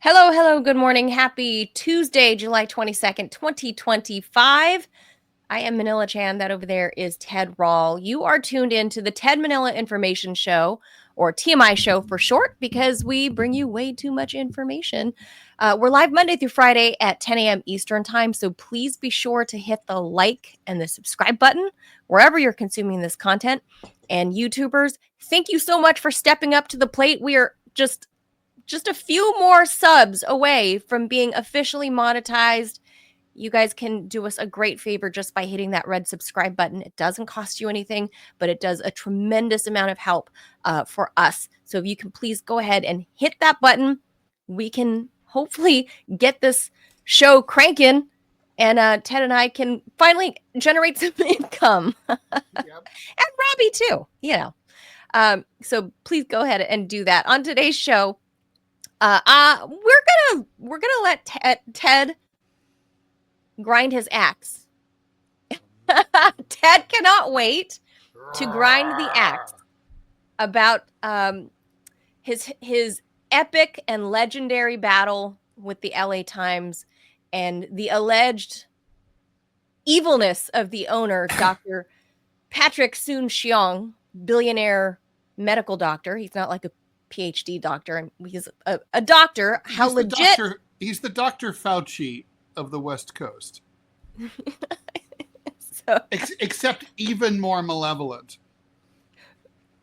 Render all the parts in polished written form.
Hello, hello, good morning. Happy Tuesday, July 22nd, 2025. I am Manila Chan. That over there is Ted Rall. You are tuned in to the Ted Manila Information Show, or TMI Show for short, because we bring you way too much information. We're live Monday through Friday at 10 a.m. Eastern Time, so please be sure to hit the like and the subscribe button wherever you're consuming this content. And YouTubers, thank you so much for stepping up to the plate. We are just a few more subs away from being officially monetized. You guys can do us a great favor just by hitting that red subscribe button. It doesn't cost you anything, but it does a tremendous amount of help for us. So if you can please go ahead and hit that button, we can hopefully get this show cranking, and Ted and I can finally generate some income. Yep. And Robbie too, so please go ahead and do that. On today's show, we're gonna let Ted grind his axe. Ted cannot wait to grind the axe about his epic and legendary battle with the LA Times and the alleged evilness of the owner, Dr. Patrick Soon-Shiong, billionaire medical doctor. He's not like a PhD doctor, and he's a doctor. How he's legit? He's the Dr. Fauci of the West Coast. Except even more malevolent.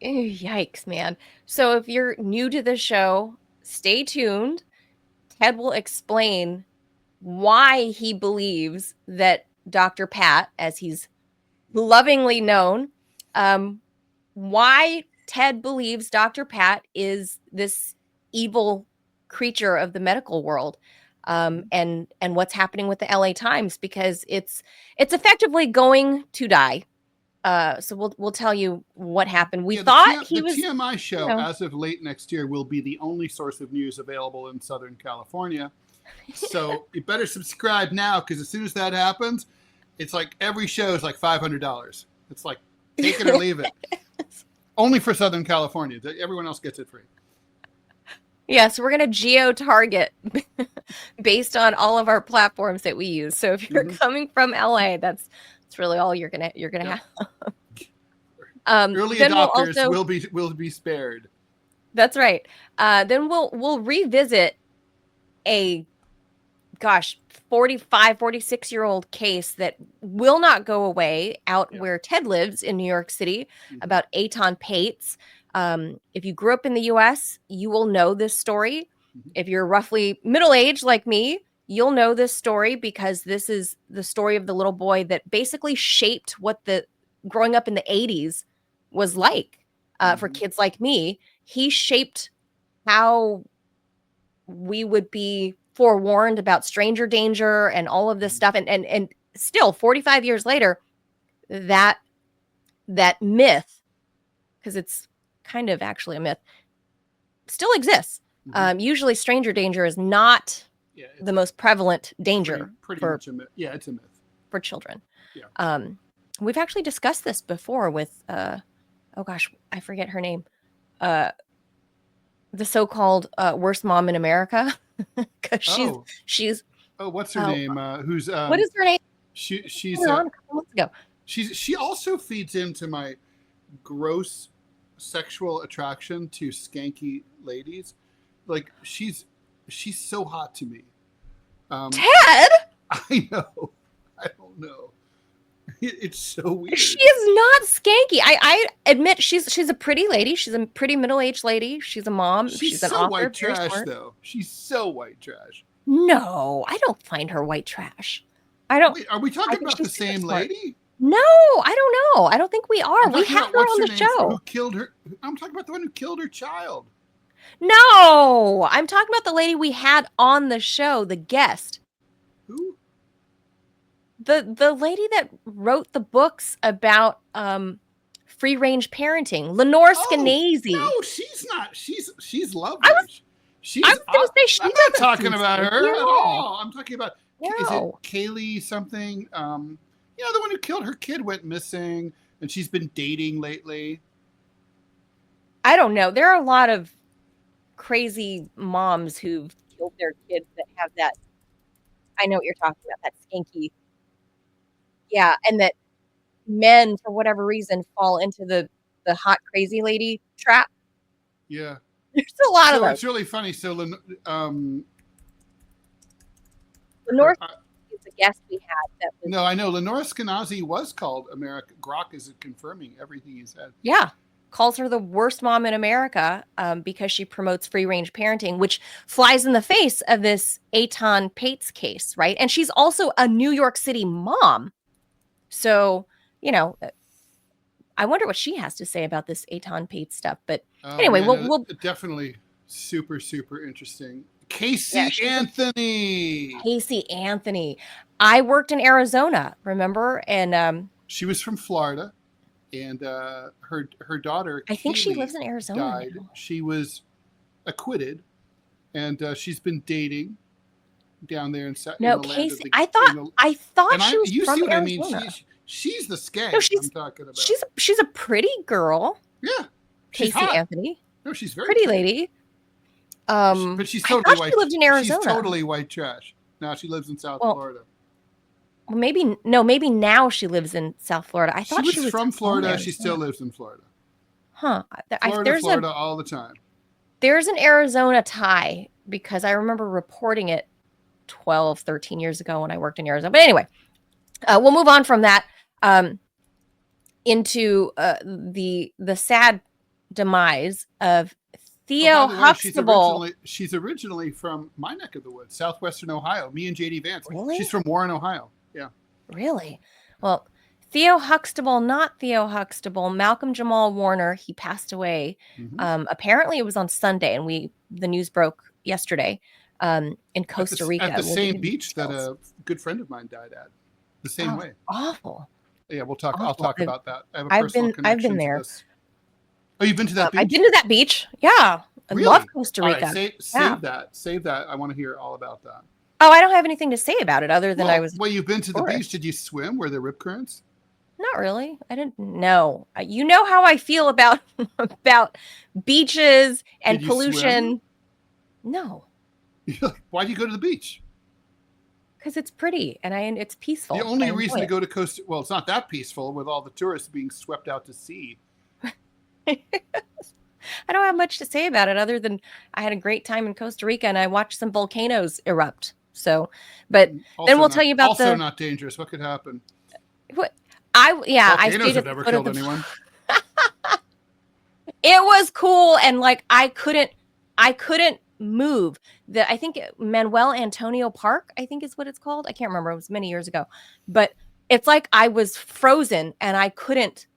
Yikes, man. So if you're new to the show, stay tuned. Ted will explain why he believes that Dr. Pat, as he's lovingly known, why Ted believes Dr. Pat is this evil creature of the medical world, and what's happening with the LA Times, because it's effectively going to die. So we'll tell you what happened. We thought the TMI Show, as of late next year, will be the only source of news available in Southern California. So you better subscribe now, because as soon as that happens, it's like every show is like $500. It's like take it or leave it. Only for Southern California. Everyone else gets it free. Yeah, so we're going to geo-target based on all of our platforms that we use. So if you're coming from LA, that's really all you're gonna have. Early adopters will be spared. That's right. Then we'll revisit a 46-year-old case that will not go away out where Ted lives in New York City, about Aton Pates. If you grew up in the US, you will know this story. If you're roughly middle-aged like me, you'll know this story, because this is the story of the little boy that basically shaped what the growing up in the 80s was like for kids like me. He shaped how we would be forewarned about stranger danger and all of this stuff, and still 45 years later, that myth, because it's kind of actually a myth, still exists. Usually stranger danger is not the most prevalent danger. Pretty much a myth. Yeah, it's a myth for children. We've actually discussed this before with I forget her name, the so-called worst mom in America. Because she's what's her name? What is her name? She's on a couple months ago. She also feeds into my gross sexual attraction to skanky ladies. Like she's so hot to me. Ted? I know. I don't know. It's so weird. She is not skanky. I admit she's a pretty lady. She's a pretty middle-aged lady. She's a mom. She's an so author. White trash, though. She's so white trash. No, I don't find her white trash. I don't. Wait, are we talking about the same lady? No, I don't know. I don't think we are. We have her on the show. Who killed her? I'm talking about the one who killed her child. No, I'm talking about the lady we had on the show, the guest. Who? The lady that wrote the books about free range parenting, Lenore Skenazy. No, she's not. She's lovely. I was going to say she. I'm not talking about her at all. I'm talking about is it Kaylee something? The one who killed her kid went missing, and she's been dating lately. I don't know. There are a lot of crazy moms who've killed their kids that have that. I know what you're talking about, that skanky. Yeah, and that men, for whatever reason, fall into the hot crazy lady trap. Yeah. There's a lot of So those. it's really funny. So, Lenore is the guest we had. That was, no, I know Lenore Skenazy was called America. Grok is confirming everything he said. yeah, calls her the worst mom in America because she promotes free range parenting, which flies in the face of this Eitan Pates case, right? And she's also a New York City mom. So, you know, I wonder what she has to say about this Eitan Pates stuff. But anyway, man, we'll definitely super interesting. Casey Anthony. Casey Anthony. I worked in Arizona, remember? And she was from Florida, and her daughter, I think she Kaylee, lives in Arizona died. now. She was acquitted, and she's been dating down there in no, in the Casey. land of the, I thought she was you from see what Arizona. I mean? She's the skank. No, I'm talking about. She's a pretty girl. Yeah, Casey hot. Anthony. No, she's very pretty lady. But she's totally white. She lived in Arizona. She's totally white trash. Now she lives in South Florida. Well, maybe now she lives in South Florida. I thought she was from Florida. She still lives in Florida. Huh. Florida all the time. There's an Arizona tie because I remember reporting it 12, 13 years ago when I worked in Arizona. But anyway, we'll move on from that into the sad demise of Theo Huxtable. She's originally from my neck of the woods, southwestern Ohio. Me and JD Vance. Really? She's from Warren, Ohio. Yeah. Really? Well, Theo Huxtable, not Theo Huxtable, Malcolm Jamal Warner, he passed away. Mm-hmm. Apparently it was on Sunday, and the news broke yesterday in Costa Rica. At the same beach that a good friend of mine died at. The same way. Awful. Yeah, we'll talk. I'll talk about that. I have a personal connection. I've been there. To this. Oh, you've been to that beach? I've been to that beach. Yeah. I love Costa Rica. All right, save that. I want to hear all about that. Oh, I don't have anything to say about it other than I was. Well, you've been to the beach. Did you swim? Were there rip currents? Not really. I didn't know. You know how I feel about beaches and pollution. Swim? No. Why do you go to the beach? Because it's pretty and it's peaceful. The only reason to go to Costa, well, it's not that peaceful with all the tourists being swept out to sea. I don't have much to say about it other than I had a great time in Costa Rica and I watched some volcanoes erupt. So, but then we'll tell you about also not dangerous. What could happen? What? I stayed have never killed anyone. It was cool, and like I couldn't move. I think Manuel Antonio Park, I think is what it's called. I can't remember. It was many years ago, but it's like I was frozen and I couldn't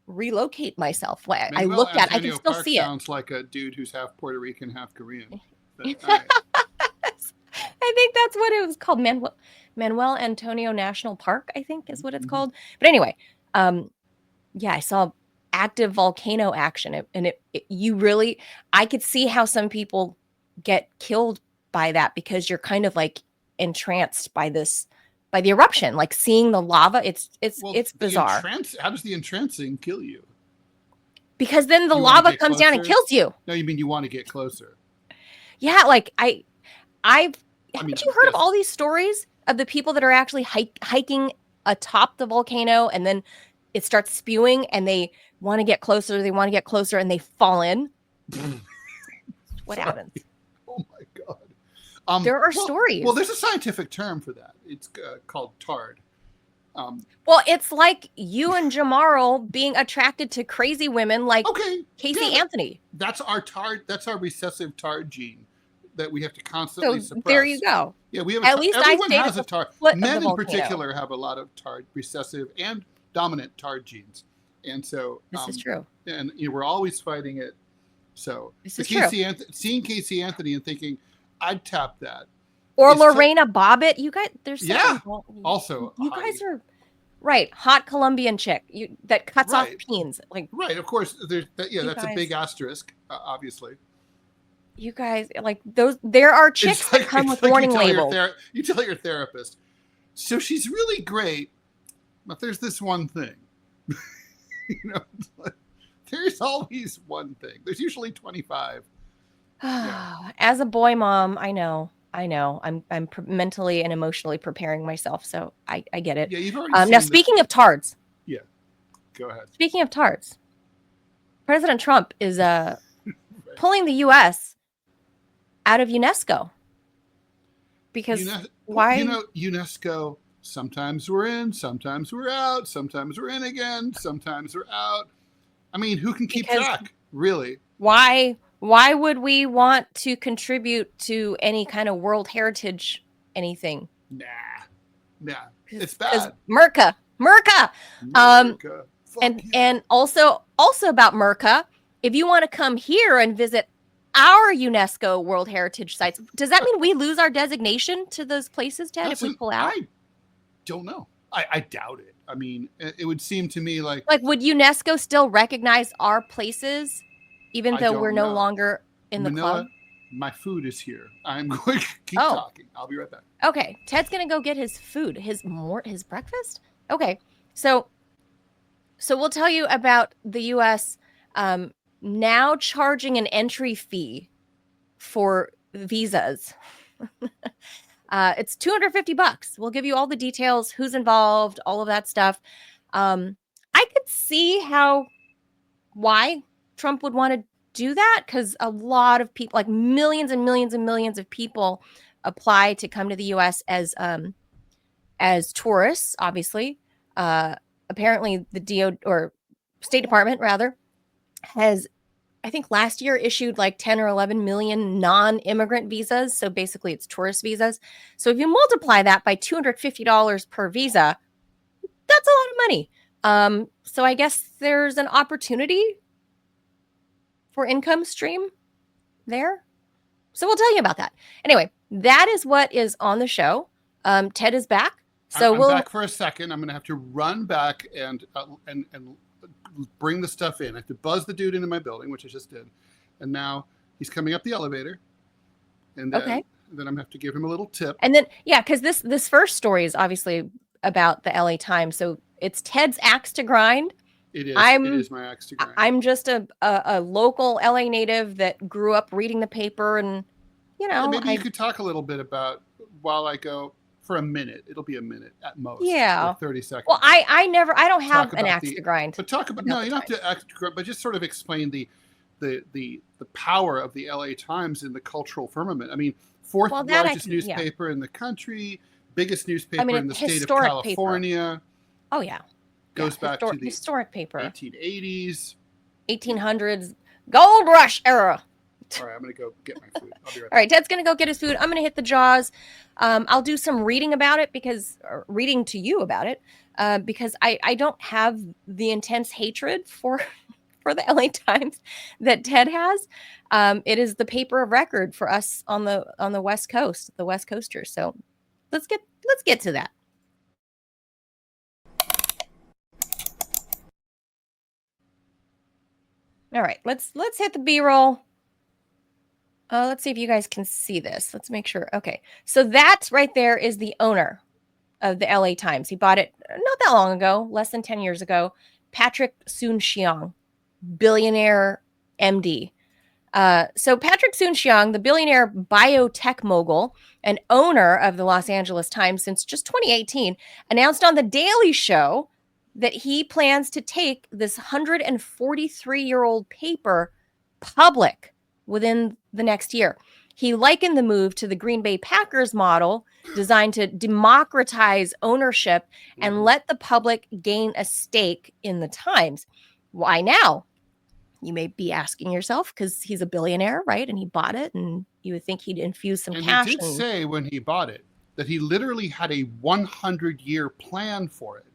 relocate myself. I looked at it, I can still see it. Sounds like a dude who's half Puerto Rican, half Korean. I think that's what it was called. Manuel Antonio National Park, I think is what it's called. But anyway, I saw active volcano action. I could see how some people get killed by that because you're kind of like entranced by the eruption, like seeing the lava. It's bizarre. How does the entrancing kill you? Because then the lava comes down and kills you. No, you mean you want to get closer. Yeah, like haven't you heard of all these stories of the people that are actually hiking atop the volcano and then it starts spewing and they want to get closer, and they fall in? What happens? Oh my God. There are stories. Well, there's a scientific term for that. It's called tard. Well, it's like you and Jamarl being attracted to crazy women like Casey Anthony. That's our tard. That's our recessive tard gene that we have to constantly suppress. There you go. Yeah, we have. Everyone has a tard. Men in particular have a lot of tard, recessive and dominant tard genes, and so this is true. And we're always fighting it. So this is true. Seeing Casey Anthony and thinking, I'd tap that. Or Lorena Bobbitt. You guys, there's also you guys are right. Hot Colombian chick that cuts off peens. Like of course. That's a big asterisk, obviously. You guys like those. There are chicks that come with warning labels. You tell your therapist. So she's really great, but there's this one thing. There's always one thing. There's usually 25. Yeah. As a boy mom, I know. I'm mentally and emotionally preparing myself, so I get it. Yeah, you've already Now, seen the. speaking of tards, Yeah, go ahead. speaking of tards, President Trump is Right. pulling the U.S. out of UNESCO because why? UNESCO. Sometimes we're in, sometimes we're out, sometimes we're in again, sometimes we're out. I mean, who can keep Because track, really? why would we want to contribute to any kind of World Heritage anything? Nah, nah, it's Because bad. Merca. Um, America, fuck and you. also about Merca, if you want to come here and visit our UNESCO World Heritage sites, does that mean we lose our designation to those places, Ted, if we pull out? I don't know. I doubt it. I mean, it would seem to me like Would UNESCO still recognize our places, even I though we're don't no know. longer in the club? Manila, my food is here. I'm going to keep Oh, talking. I'll be right back. okay. Ted's gonna go get his food, his breakfast. Okay, so we'll tell you about the U.S. Now charging an entry fee for visas. It's $250. We'll give you all the details, who's involved, all of that stuff. I could see why Trump would want to do that, because a lot of people, like millions and millions and millions of people, apply to come to the U.S. as tourists. Obviously, apparently the DO or State Department rather has, I think last year, issued like 10 or 11 million non-immigrant visas. So basically it's tourist visas. So if you multiply that by $250 per visa, that's a lot of money. So I guess there's an opportunity for income stream there. So we'll tell you about that. Anyway, that is what is on the show. Ted is back. So I'm we'll back for a second. I'm going to have to run back and bring the stuff in. I have to buzz the dude into my building, which I just did, and now he's coming up the elevator, and then okay. then I'm going to have to give him a little tip. And then because this first story is obviously about the LA Times, so it's Ted's axe to grind. It is my axe to grind. I'm just a local LA native that grew up reading the paper, and maybe you could talk a little bit about while I go for a minute. It'll be a minute at most. Yeah, or 30 seconds. Well, I don't have an axe to grind. But talk about you don't have to axe to grind, but just sort of explain the power of the LA Times in the cultural firmament. I mean, fourth largest newspaper in the country, biggest newspaper in the state of California. Paper. Oh yeah. Goes back to the historic paper. 1880s. 1800s. Gold Rush era. All right, I'm going to go get my food. I'll be right back. All right, Ted's going to go get his food. I'm going to hit the Jaws. I'll do some reading about it reading to you about it, because I don't have the intense hatred for the LA Times that Ted has. It is the paper of record for us on the West Coast, the West Coasters. So let's get to that. All right, let's hit the B-roll. Let's see if you guys can see this. Let's make sure. Okay, so that right there is the owner of the LA Times. He bought it not that long ago, less than 10 years ago. Patrick Soon-Shiong, billionaire MD. So Patrick Soon-Shiong, the billionaire biotech mogul and owner of the Los Angeles Times since just 2018, announced on The Daily Show that he plans to take this 143-year-old paper public within the next year. He likened the move to the Green Bay Packers model designed to democratize ownership and let the public gain a stake in the Times. Why now? You may be asking yourself, because he's a billionaire, right? And he bought it, and you would think he'd infuse some cash. And he did say when he bought it that he literally had a 100-year plan for it.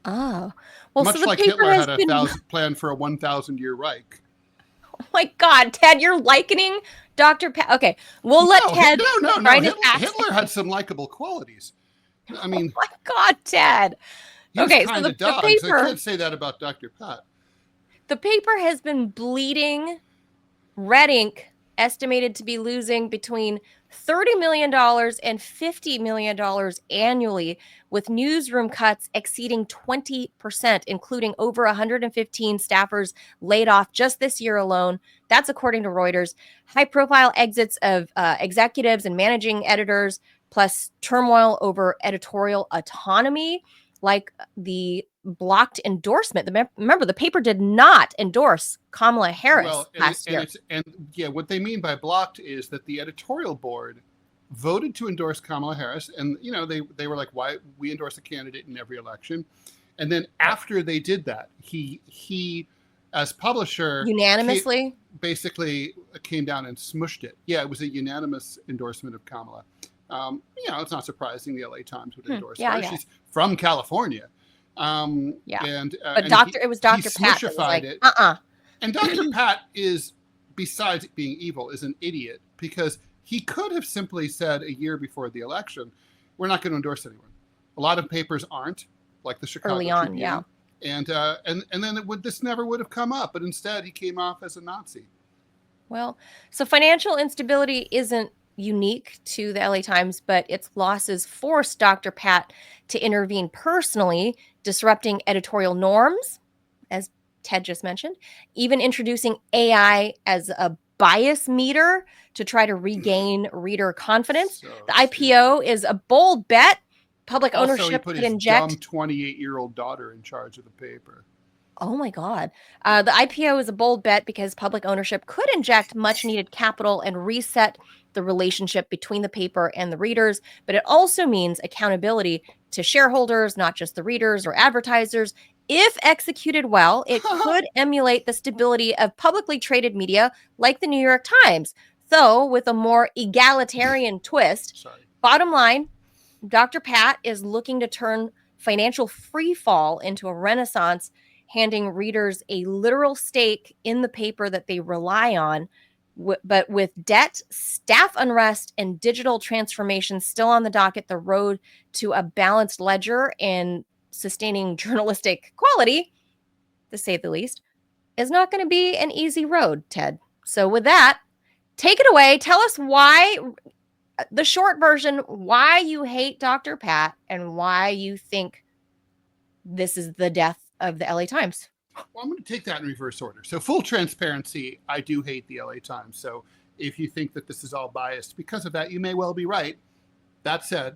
Oh, well, much so like Hitler had a plan for a 1,000-year Reich. Oh my God, Ted, you're likening Dr. Okay, we'll let Ted. No. Hitler had some likable qualities. I mean, oh my God, Ted. Okay, so the paper. I can't say that about Dr. Pat. The paper has been bleeding red ink estimated to be losing between $30 million and $50 million annually, with newsroom cuts exceeding 20%, including over 115 staffers laid off just this year alone. That's according to Reuters. High-profile exits of executives and managing editors, plus turmoil over editorial autonomy, like the blocked endorsement. Remember, the paper did not endorse Kamala Harris last year. What they mean by blocked is that the editorial board voted to endorse Kamala Harris, and they were like, "Why we endorse a candidate in every election?" And then after they did that, he as publisher unanimously basically came down and smushed it. Yeah, it was a unanimous endorsement of Kamala. It's not surprising the LA Times would endorse her. Yeah. She's from California. And but it was Dr. Pat that was like, And Dr. Pat is, besides being evil, is an idiot, because he could have simply said a year before the election, "We're not going to endorse anyone." A lot of papers aren't, like the Chicago Tribune. Yeah. And then this never would have come up, but instead he came off as a Nazi. Well, so financial instability isn't unique to the LA Times, but its losses forced Dr. Pat to intervene personally, disrupting editorial norms, as Ted just mentioned, even introducing AI as a bias meter to try to regain reader confidence. The IPO is a bold bet. Public ownership could inject. Also, he put his dumb 28-year-old daughter in charge of the paper. Oh my God. The IPO is a bold bet because public ownership could inject much needed capital and reset the relationship between the paper and the readers. But it also means accountability to shareholders, not just the readers or advertisers. If executed well, it could emulate the stability of publicly traded media like the New York Times. So with a more egalitarian twist, bottom line, Dr. Pat is looking to turn financial freefall into a renaissance, handing readers a literal stake in the paper that they rely on. But with debt, staff unrest, and digital transformation still on the docket, the road to a balanced ledger and sustaining journalistic quality, to say the least, is not going to be an easy road, Ted. So with that, take it away. Tell us why, the short version, why you hate Dr. Pat and why you think this is the death of the LA Times. Well, I'm going to take that in reverse order. So full transparency, I do hate the LA Times. So if you think that this is all biased because of that, you may well be right. That said,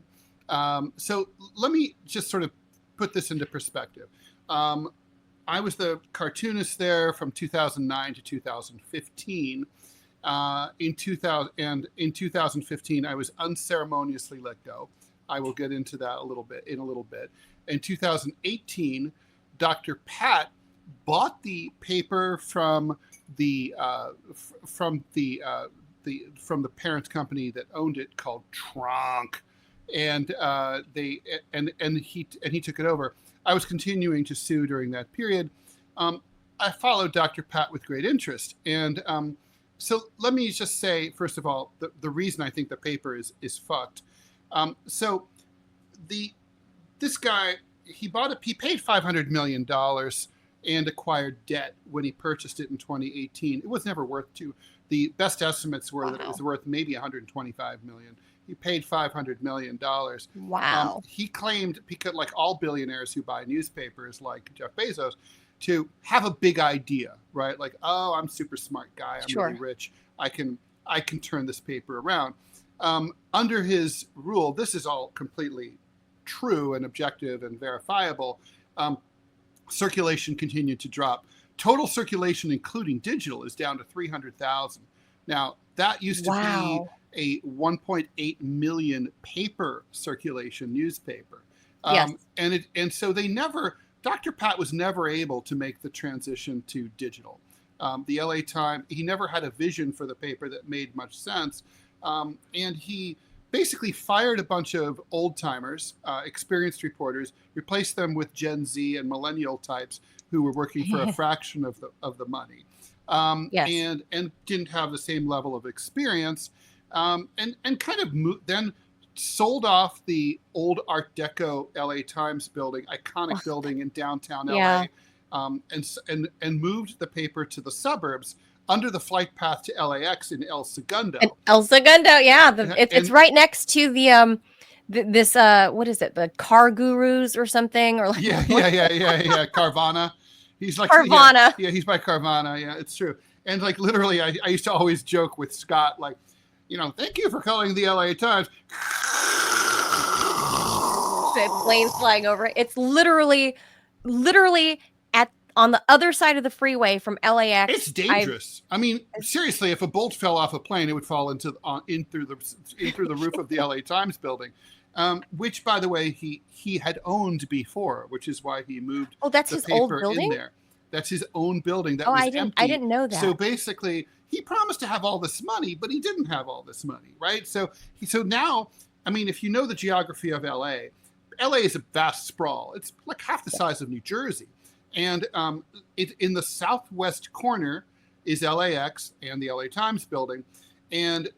so let me just sort of put this into perspective. I was the cartoonist there from 2009 to 2015. In 2015, I was unceremoniously let go. I will get into that a little bit. In 2018, Dr. Pat bought the paper from the parent company that owned it, called Trunk, and he took it over. I was continuing to sue during that period. I followed Dr. Pat with great interest, and so let me just say, first of all, the reason I think the paper is fucked. So this guy, he paid $500 million and acquired debt when he purchased it in 2018. It was never worth the best estimates were that it was worth maybe $125 million. He paid $500 million. Wow. He claimed, because like all billionaires who buy newspapers, like Jeff Bezos, to have a big idea, right? Like, oh, I'm a super smart guy. I'm really rich. I can turn this paper around. Under his rule, this is all completely true and objective and verifiable. Circulation continued to drop. Total circulation, including digital, is down to 300,000. Now, that used to be a 1.8 million paper circulation newspaper. And so Dr. Pat was never able to make the transition to digital. The LA Times, he never had a vision for the paper that made much sense. And he basically fired a bunch of old timers, experienced reporters, replaced them with Gen Z and millennial types who were working for a fraction of the money, and didn't have the same level of experience, and kind of then sold off the old Art Deco LA Times building, iconic building in downtown LA, and moved the paper to the suburbs, under the flight path to LAX in El Segundo. And El Segundo, yeah, it's right next to the this what is it? The Car Gurus or something, or like yeah, Carvana. He's like Carvana. Yeah, he's by Carvana. Yeah, it's true. And like literally, I used to always joke with Scott, like, thank you for calling the LA Times. Planes flying over. It's literally on the other side of the freeway from LAX. It's dangerous. I mean, seriously, if a bolt fell off a plane, it would fall in through the roof of the LA Times building, which, by the way, he had owned before, which is why he moved. Oh, that's his old building? In there. That's his own building. That was empty. I didn't know that. So basically, he promised to have all this money, but he didn't have all this money, right? So now, I mean, if you know the geography of LA is a vast sprawl. It's like half the size of New Jersey. And in the southwest corner is LAX and the LA Times building. And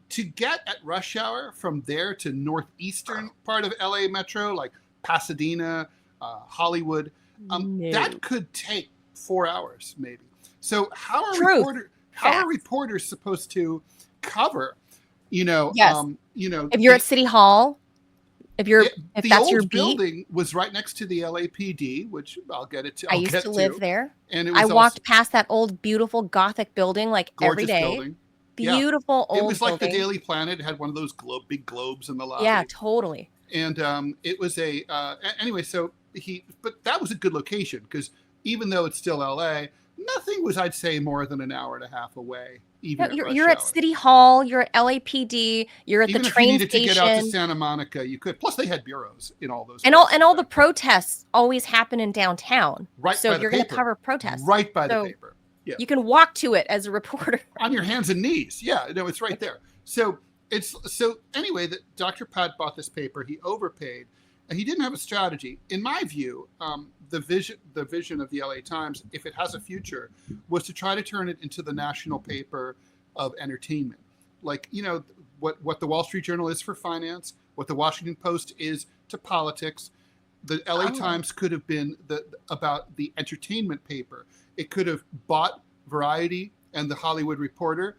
to get at rush hour from there to northeastern part of LA Metro, like Pasadena, Hollywood, that could take 4 hours maybe. So how are reporters supposed to cover, Yes. If you're at City Hall, if that's your beat. The old building was right next to the LAPD, which I'll get it to. I used to live there, and I walked past that old, beautiful Gothic building like every day. Building. Beautiful old. It was like building. the Daily Planet. It had one of those big globes in the lobby. Yeah, totally. And it was anyway. So but that was a good location because even though it's still LA, nothing was, I'd say, more than an hour and a half away. You're at City Hall, you're at LAPD, you're at the train station. If you needed to get out to Santa Monica, you could. Plus, they had bureaus in all those. And all the protests always happen in downtown. Right. So you're going to cover protests. Right by the paper. Yeah. You can walk to it as a reporter. On your hands and knees. Yeah. No, it's right there. So anyway, that Dr. Pat bought this paper. He overpaid. And he didn't have a strategy. In my view, the vision of the LA Times, if it has a future, was to try to turn it into the national paper of entertainment. Like, what the Wall Street Journal is for finance, what the Washington Post is to politics. The LA Times could have been about the entertainment paper. It could have bought Variety and the Hollywood Reporter,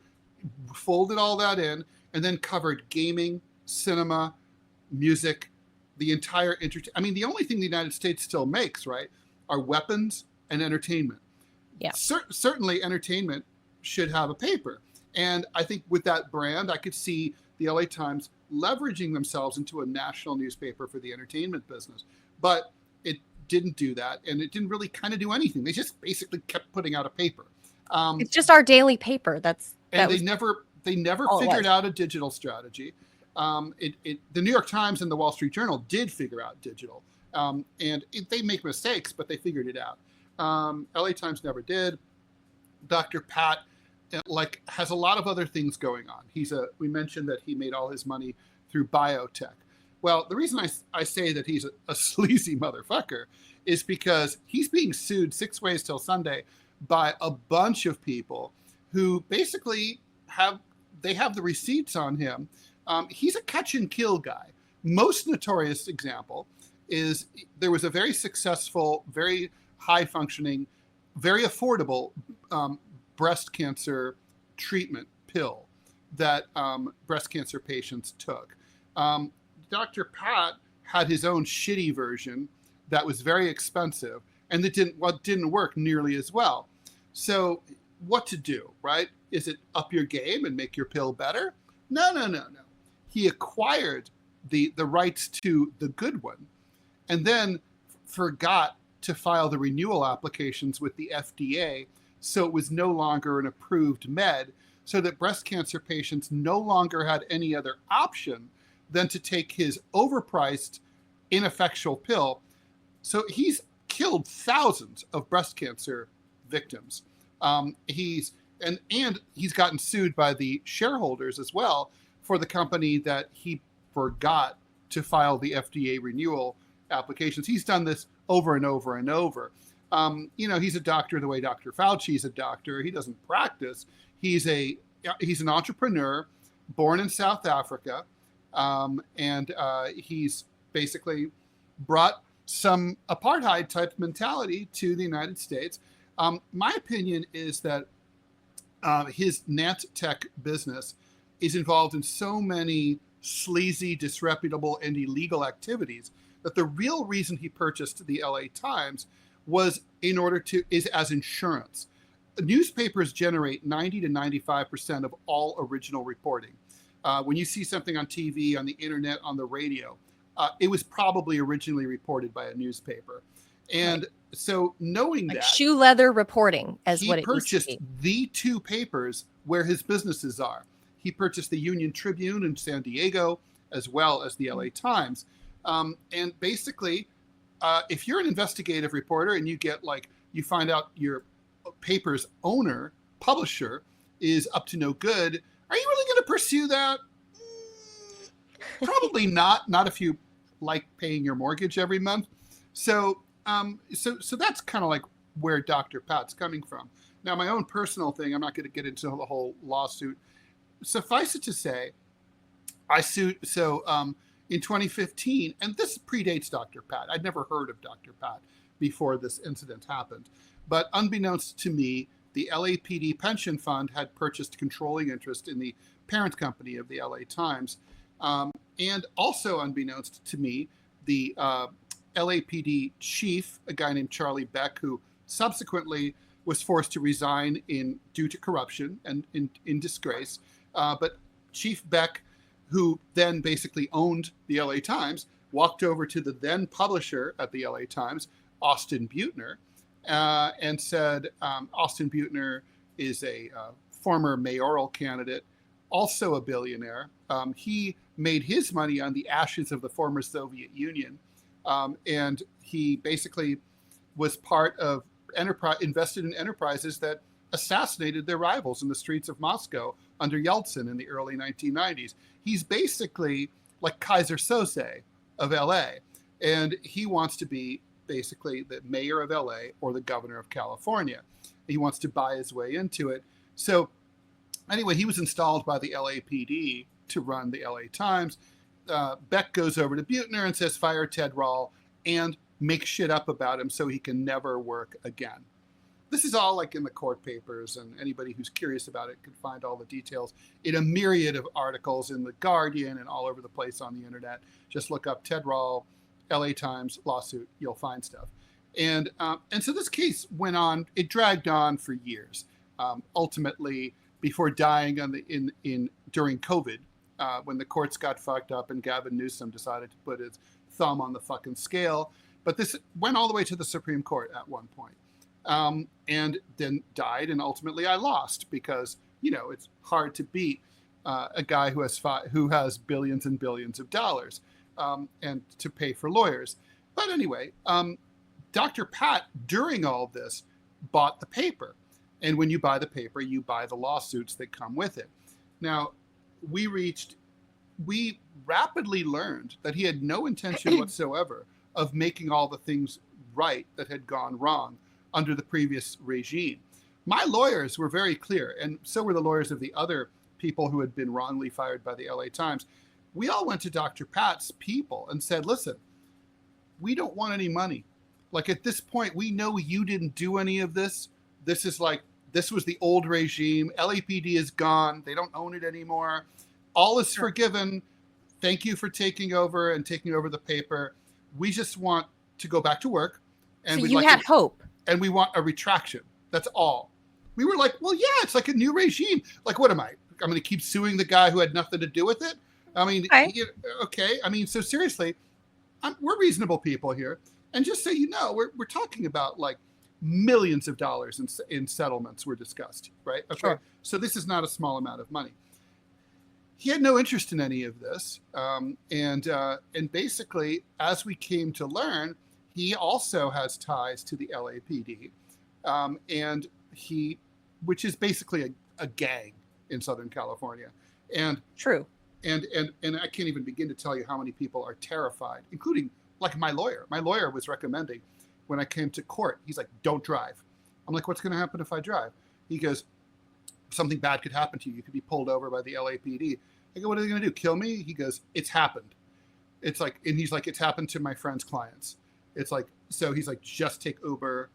folded all that in, and then covered gaming, cinema, music, the entire I mean, the only thing the United States still makes, right, are weapons and entertainment. Yeah. Certainly entertainment should have a paper. And I think with that brand, I could see the LA Times leveraging themselves into a national newspaper for the entertainment business. But it didn't do that. And it didn't really kind of do anything. They just basically kept putting out a paper. It's just our daily paper. They never figured out a digital strategy. The New York Times and the Wall Street Journal did figure out digital, and they make mistakes, but they figured it out. LA Times never did. Dr. Pat, has a lot of other things going on. We mentioned that he made all his money through biotech. Well, the reason I say that he's a sleazy motherfucker is because he's being sued 6 ways till Sunday by a bunch of people who basically have the receipts on him. He's a catch and kill guy. Most notorious example is there was a very successful, very high functioning, very affordable breast cancer treatment pill that breast cancer patients took. Dr. Pat had his own shitty version that was very expensive and that didn't work nearly as well. So what to do, right? Is it up your game and make your pill better? No. He acquired the rights to the good one and then forgot to file the renewal applications with the FDA, so it was no longer an approved med, so that breast cancer patients no longer had any other option than to take his overpriced, ineffectual pill. So he's killed thousands of breast cancer victims. He's gotten sued by the shareholders as well for the company that he forgot to file the FDA renewal applications. He's done this over and over and over. He's a doctor the way Dr. Fauci's a doctor. He doesn't practice. He's an entrepreneur born in South Africa. And he's basically brought some apartheid type mentality to the United States. My opinion is that his Nant Tech business is involved in so many sleazy, disreputable, and illegal activities that the real reason he purchased the LA Times was as insurance. Newspapers generate 90 to 95% of all original reporting. When you see something on TV, on the internet, on the radio, it was probably originally reported by a newspaper. And right. So knowing like that, shoe leather reporting as what it used to be. He purchased the two papers where his businesses are. He purchased the Union Tribune in San Diego, as well as the LA Times. And basically, if you're an investigative reporter and you find out your paper's owner, publisher, is up to no good, are you really going to pursue that? Probably not. Not if you like paying your mortgage every month. So that's kind of like where Dr. Pat's coming from. Now, my own personal thing, I'm not going to get into the whole lawsuit. Suffice it to say, I sued. So in 2015, and this predates Dr. Pat. I'd never heard of Dr. Pat before this incident happened. But unbeknownst to me, the LAPD pension fund had purchased controlling interest in the parent company of the LA Times. And also unbeknownst to me, the LAPD chief, a guy named Charlie Beck, who subsequently was forced to resign due to corruption and in disgrace. But Chief Beck, who then basically owned the LA Times, walked over to the then publisher at the LA Times, Austin Beutner, and said, Austin Beutner is a former mayoral candidate, also a billionaire. He made his money on the ashes of the former Soviet Union. And he basically was part of invested in enterprises that assassinated their rivals in the streets of Moscow under Yeltsin in the early 1990s. He's basically like Kaiser Sose of LA. And he wants to be basically the mayor of LA or the governor of California. He wants to buy his way into it. So anyway, he was installed by the LAPD to run the LA Times. Beck goes over to Beutner and says, fire Ted Rall and make shit up about him so he can never work again. This is all like in the court papers, and anybody who's curious about it can find all the details in a myriad of articles in The Guardian and all over the place on the internet. Just look up Ted Rall, LA Times lawsuit, you'll find stuff. And so this case went on, it dragged on for years. Ultimately, before dying during COVID, when the courts got fucked up and Gavin Newsom decided to put his thumb on the fucking scale. But this went all the way to the Supreme Court at one point. And then died, and ultimately I lost because, it's hard to beat a guy who has billions and billions of dollars and to pay for lawyers. But anyway, Dr. Pat, during all this, bought the paper. And when you buy the paper, you buy the lawsuits that come with it. Now, we rapidly learned that he had no intention whatsoever of making all the things right that had gone wrong under the previous regime. My lawyers were very clear, and so were the lawyers of the other people who had been wrongly fired by the LA Times. We all went to Dr. Pat's people and said, listen, we don't want any money. Like at this point, we know you didn't do any of this. This was the old regime. LAPD is gone. They don't own it anymore. All is forgiven. Thank you for taking over the paper. We just want to go back to work. And so you had hope. And we want a retraction. That's all. We were like, well, yeah, it's like a new regime. Like, what am I? I'm going to keep suing the guy who had nothing to do with it? I mean, okay. I mean, so seriously, we're reasonable people here. And just so you know, we're talking about like millions of dollars in settlements were discussed, right? Okay. Sure. So this is not a small amount of money. He had no interest in any of this. And basically, as we came to learn, he also has ties to the LAPD, which is basically a gang in Southern California. And true. And I can't even begin to tell you how many people are terrified, including like my lawyer. My lawyer was recommending when I came to court, he's like, don't drive. I'm like, what's going to happen if I drive? He goes, something bad could happen to you. You could be pulled over by the LAPD. I go, what are they going to do? Kill me? He goes, it's happened. It's like, and he's like, it's happened to my friends' clients. It's like, so he's like, just take Uber,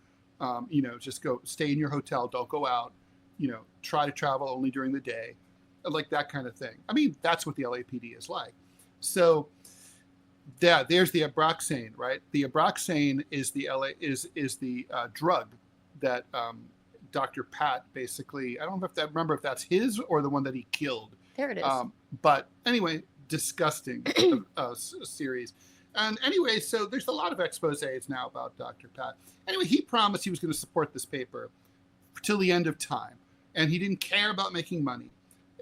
just go stay in your hotel. Don't go out, try to travel only during the day, like that kind of thing. I mean, that's what the LAPD is like. So there's the Abraxane, right? The Abraxane is the drug that Dr. Pat basically, I don't remember if that's his or the one that he killed. There it is. But anyway, disgusting series. And anyway, so there's a lot of exposés now about Dr. Pat. Anyway, he promised he was going to support this paper till the end of time. And he didn't care about making money.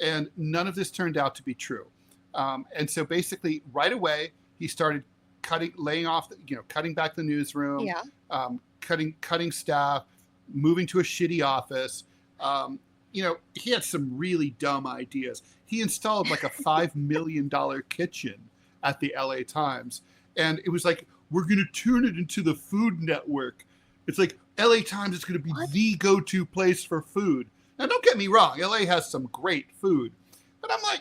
And none of this turned out to be true. And so basically, right away, he started cutting back the newsroom, cutting staff, moving to a shitty office. He had some really dumb ideas. He installed like a $5 million kitchen at the LA Times. And it was like, we're going to turn it into the Food Network. It's like LA Times is going to be the go-to place for food. Now, don't get me wrong. LA has some great food. But I'm like,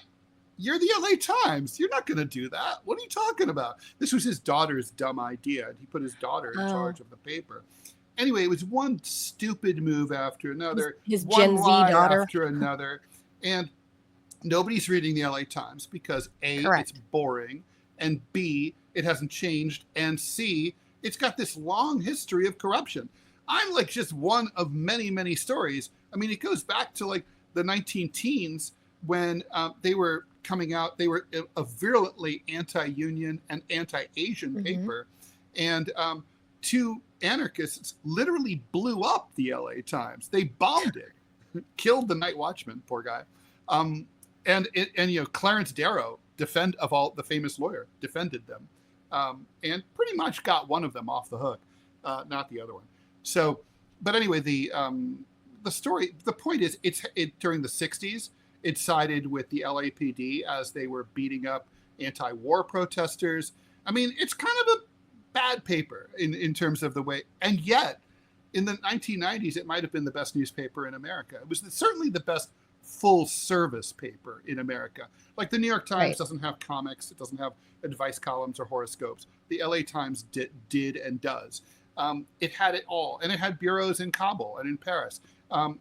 you're the LA Times. You're not going to do that. What are you talking about? This was his daughter's dumb idea. He put his daughter in charge of the paper. Anyway, it was one stupid move after another. His Gen Z daughter. After another. And nobody's reading the LA Times because A, It's boring, and B, it hasn't changed, and C, it's got this long history of corruption. I'm like just one of many, many stories. I mean, it goes back to like the 19-teens when they were coming out. They were a virulently anti-union and anti-Asian paper. And two anarchists literally blew up the LA Times. They bombed it, killed the night watchman, poor guy. And Clarence Darrow, of all the famous lawyer, defended them, and pretty much got one of them off the hook, not the other one. So, but anyway, the point is, during the 60s, it sided with the LAPD as they were beating up anti-war protesters. I mean, it's kind of a bad paper in terms of the way, and yet in the 1990s, it might have been the best newspaper in America. It was certainly the best full service paper in America. Like the New York Times doesn't have comics. It doesn't have advice columns or horoscopes. The LA Times did and does. It had it all. And it had bureaus in Kabul and in Paris. In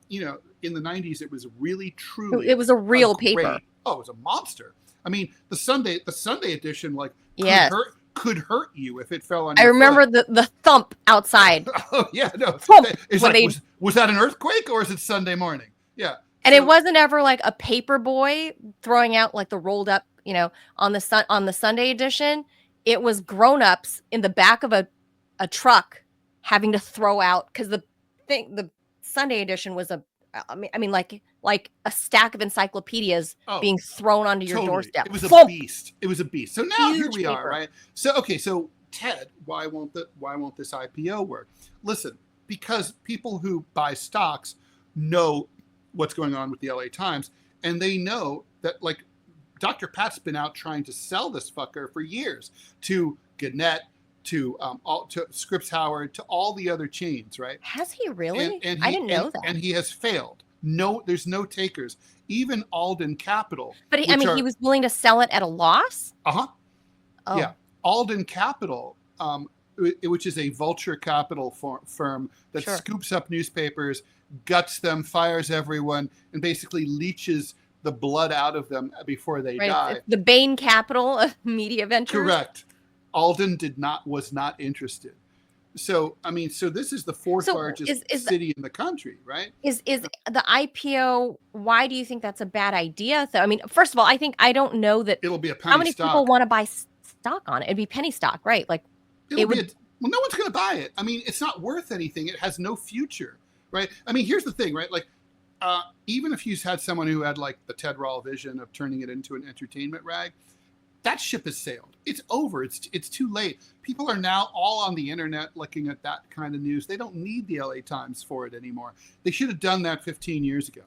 the 90s, it was really, truly. It was a real paper. Oh, it was a monster. I mean, the Sunday edition, could hurt you if it fell on your I remember foot. the thump outside. Oh, yeah, no. Thump It's like, was that an earthquake or is it Sunday morning? Yeah. And it wasn't ever like a paper boy throwing out like the rolled up, on the Sunday edition. It was grown-ups in the back of a truck having to throw out, because the Sunday edition was like a stack of encyclopedias being thrown onto your doorstep. It was a beast. It was a beast. So now Huge here we paper. are, right? So so Ted, why won't this IPO work? Listen, because people who buy stocks know what's going on with the LA Times, and they know that like Dr. Pat's been out trying to sell this fucker for years to Gannett, to Scripps Howard, to all the other chains, right? Has he really? I didn't know that. And he has failed. No, there's no takers. Even Alden Capital. But he was willing to sell it at a loss? Uh-huh. Oh. Yeah. Alden Capital, which is a vulture capital firm that scoops up newspapers, guts them, fires everyone, and basically leeches the blood out of them before they die. It's the Bain Capital of media ventures. Correct. Alden was not interested. So, I mean, this is the fourth largest city in the country, right? Is the IPO, why do you think that's a bad idea? So, I mean, first of all, I don't know that it'll be a penny stock. How many people want to buy stock on it? It'd be penny stock, right? Like no one's going to buy it. I mean, it's not worth anything. It has no future, right? I mean, here's the thing, right? Like, even if you had someone who had like the Ted Rall vision of turning it into an entertainment rag, that ship has sailed. It's over. It's too late. People are now all on the internet looking at that kind of news. They don't need the LA Times for it anymore. They should have done that 15 years ago.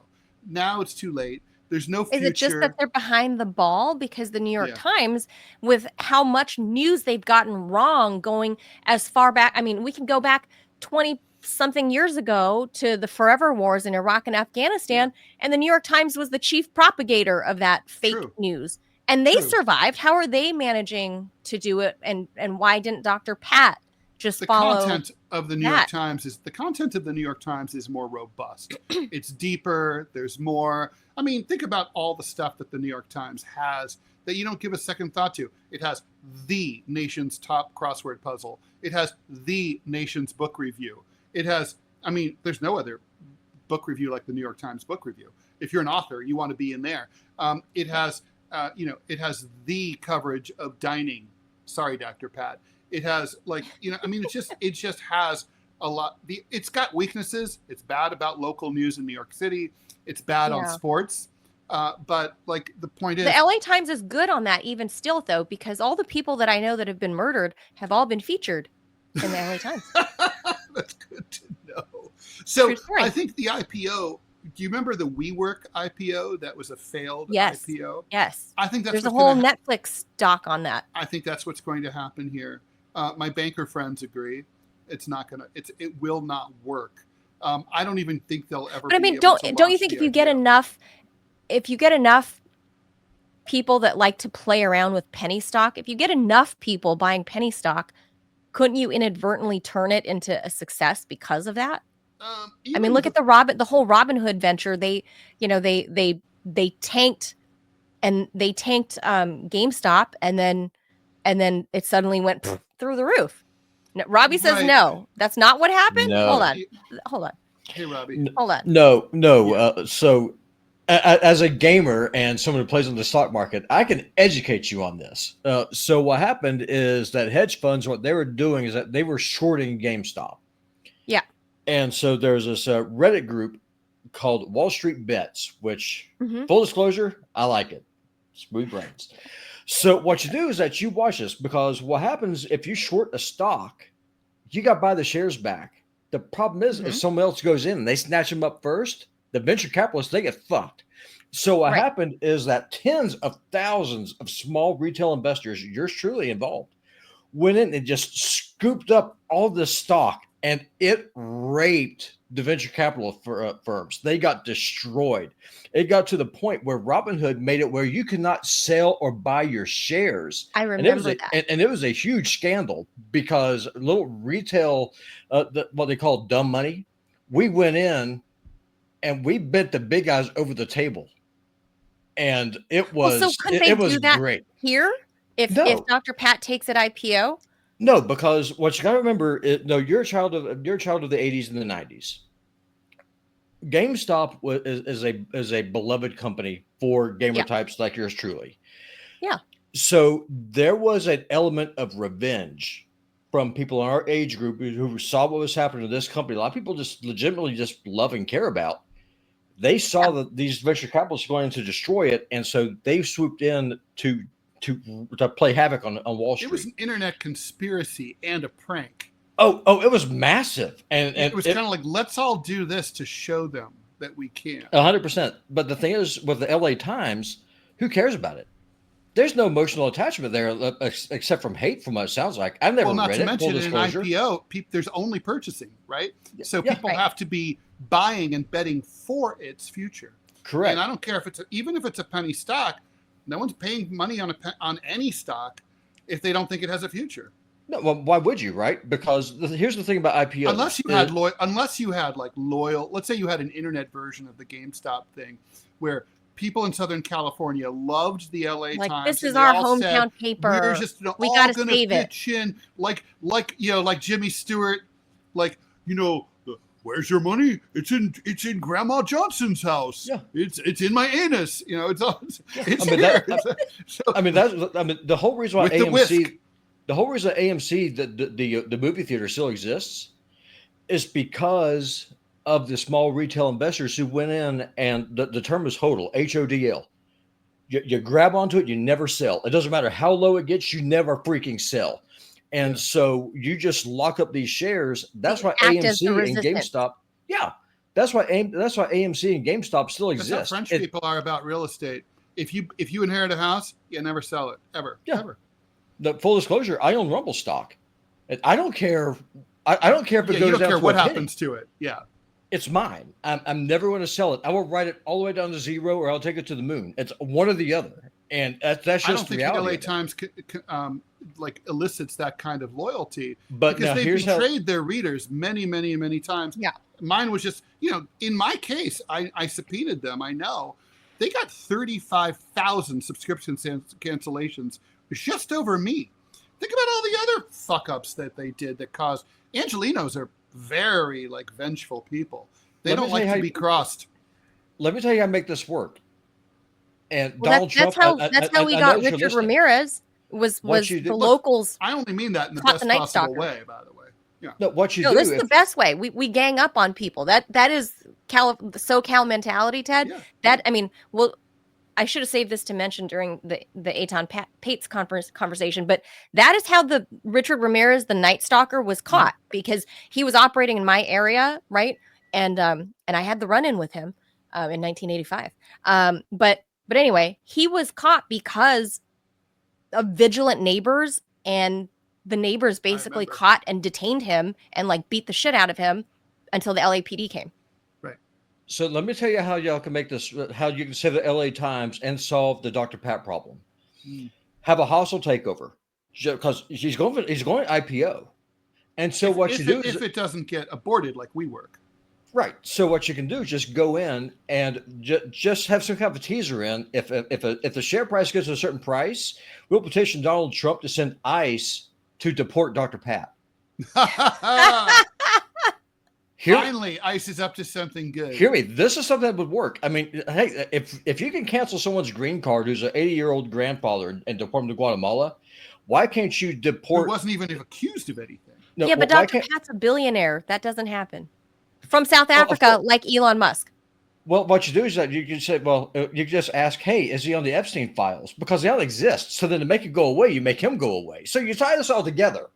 Now it's too late. There's no future. Is it just that they're behind the ball? Because the New York Times, with how much news they've gotten wrong going as far back. I mean, we can go back 20-something years ago to the forever wars in Iraq and Afghanistan, and the New York Times was the chief propagator of that fake news. And they survived. How are they managing to do it? And why didn't Dr. Pat just the follow content of the New York Times is more robust. It's deeper. There's more. I mean, think about all the stuff that the New York Times has that you don't give a second thought to. It has the nation's top crossword puzzle. It has the nation's book review. It has, I mean, there's no other book review like the New York Times book review. If you're an author, you want to be in there. It has, it has the coverage of dining. Sorry, Dr. Pat. It has I mean, it just has a lot. It's got weaknesses. It's bad about local news in New York City. It's bad on sports. But the point is, the LA Times is good on that even still, though, because all the people that I know that have been murdered have all been featured in the LA Times. That's good to know. So I think the IPO. Do you remember the WeWork IPO? That was a failed IPO. Yes. I think there's a whole Netflix doc on that. I think that's what's going to happen here. My banker friends agree. It's not gonna. It will not work. I don't even think they'll ever. But I mean, don't you think if you get enough people that like to play around with penny stock, if you get enough people buying penny stock, couldn't you inadvertently turn it into a success because of that? I mean, look at the whole Robinhood venture. They tanked GameStop, and then it suddenly went through the roof. No, Robbie says no. That's not what happened. No. Hold on. Hey, Robbie. Hold on. No. Yeah. So, as a gamer and someone who plays in the stock market, I can educate you on this. So what happened is that hedge funds, what they were doing is that they were shorting GameStop. Yeah. And so there's this Reddit group called Wall Street Bets, which, full disclosure, I like it. Smooth brains. So what you do is that you watch this, because what happens if you short a stock, you got to buy the shares back. The problem is if someone else goes in and they snatch them up first, the venture capitalists, they get fucked. So what happened is that tens of thousands of small retail investors, yours truly involved, went in and just scooped up all this stock, and it raped the venture capital firms. They got destroyed. It got to the point where Robinhood made it where you could not sell or buy your shares. I remember that. And it was a huge scandal because little retail, what they call dumb money, we went in and we bent the big guys over the table. And it was, it was great. Here, if Dr. Pat takes it IPO? No, because what you got to remember is, you're a child of the 80s and the 90s. GameStop is a beloved company for gamer types like yours truly. Yeah. So there was an element of revenge from people in our age group who saw what was happening to this company. A lot of people just legitimately just love and care about. They saw that these venture capitalists were going to destroy it, and so they swooped in to play havoc on Wall Street. It was an internet conspiracy and a prank. Oh, it was massive. And it was kind of like, let's all do this to show them that we can. 100%. But the thing is, with the LA Times, who cares about it? There's no emotional attachment there except from hate, from what it sounds like. I've never read it. Not to mention, in an IPO, there's only purchasing, right? So people have to be buying and betting for its future. Correct. And I don't care if even if it's a penny stock, no one's paying money on any stock if they don't think it has a future. No, well, why would you, right? Because here's the thing about IPOs. Unless you had loyal, let's say you had an internet version of the GameStop thing where people in Southern California loved the LA Times. This is our hometown paper. We're just we got to save it. In, like Jimmy Stewart, where's your money? It's in Grandma Johnson's house. Yeah. It's in my anus. It's here. The whole reason why AMC, the movie theater still exists, is because of the small retail investors who went in, and the term is HODL, HODL. You grab onto it, you never sell. It doesn't matter how low it gets, you never freaking sell. And so you just lock up these shares. That's why AMC and GameStop. Yeah, that's why AMC and GameStop still exist. That's how French people are about real estate. If you inherit a house, you never sell it ever. The full disclosure, I own Rumble stock. And I don't care. I don't care if it goes down. You don't care what penny. happens to it. Yeah, it's mine. I'm never going to sell it. I will write it all the way down to zero, or I'll take it to the moon. It's one or the other. And that's just I don't think the LA reality. Times like elicits that kind of loyalty, But because now they've here's betrayed their readers many, many, many times. Yeah. Mine was just, in my case, I subpoenaed them. I know they got 35,000 subscription cancellations just over me. Think about all the other fuck ups that they did that caused. Angelinos are very like vengeful people. They don't like to be crossed. Let me tell you how to make this work. And Well, Donald Trump. That's how we got Richard Ramirez. Was the locals? I only mean that in the best possible way, by the way. Yeah. No, what you do? This is the best way. We gang up on people. That is the SoCal mentality, Ted. Yeah. I should have saved this to mention during the Eitan Pates conversation, but that is how the Richard Ramirez, the Night Stalker, was caught, because he was operating in my area, right? And I had the run-in with him in 1985. But anyway, he was caught because of vigilant neighbors, and the neighbors basically caught and detained him and like beat the shit out of him until the LAPD came. Right. So let me tell you how y'all can make this, how you can save the LA Times and solve the Dr. Pat problem. Have a hostile takeover, because he's going IPO. And so if it doesn't get aborted like WeWork. Right. So what you can do is just go in and just have some kind of a teaser in. If the share price gets to a certain price, we'll petition Donald Trump to send ICE to deport Dr. Pat. Finally, ICE is up to something good. Hear me. This is something that would work. I mean, hey, if you can cancel someone's green card who's an 80-year-old grandfather and deport him to Guatemala, why can't you deport? Who wasn't even accused of anything. No, yeah, but Dr. Pat's a billionaire. That doesn't happen. From South Africa, like Elon Musk. Well, what you do is that you can say, you can just ask, hey, is he on the Epstein files? Because they don't exist. So then to make it go away, you make him go away. So you tie this all together.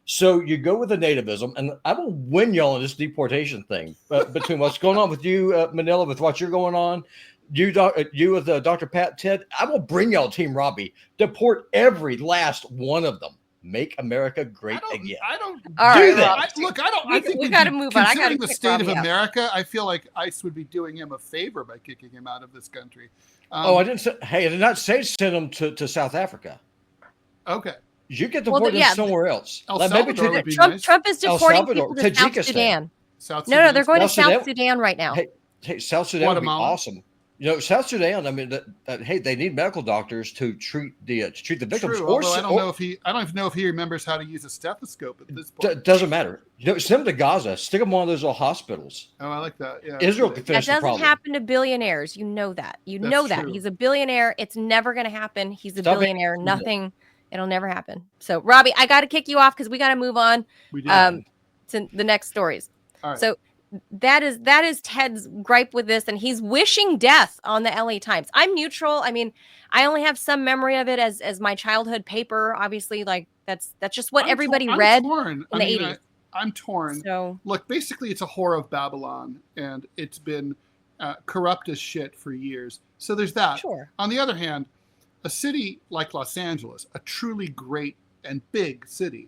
So you go with the nativism, and I will win y'all in this deportation thing between what's going on with you, Manila, with what you're going on, you with Dr. Pat, Ted. I will bring y'all Team Robbie. Deport every last one of them. Make America great again. I don't do that. I think we got to move on. Considering the state of America, I feel like ICE would be doing him a favor by kicking him out of this country. I didn't say. Hey, I did not say send him to South Africa. Okay. You get deported somewhere else. Trump is deporting people to South Sudan. No, they're going to South Sudan right now. Hey, South Sudan would be awesome. South Sudan. I mean, hey, they need medical doctors to treat the victims. True, I don't even know if he remembers how to use a stethoscope at this point. Doesn't matter. Send him to Gaza. Stick him in one of those little hospitals. Oh, I like that. Yeah, Israel can finish the problem. That doesn't happen to billionaires. You know that. That he's a billionaire. It's never going to happen. He's a billionaire. Nothing. It'll never happen. So, Robbie, I got to kick you off because we got to move on to the next stories. All right. So that is Ted's gripe with this, and he's wishing death on the LA Times. I'm neutral. I mean, I only have some memory of it as my childhood paper. Obviously, like that's just what everybody read in the 80s. I'm torn. So look, basically, it's a whore of Babylon, and it's been corrupt as shit for years. So there's that. Sure. On the other hand, a city like Los Angeles, a truly great and big city,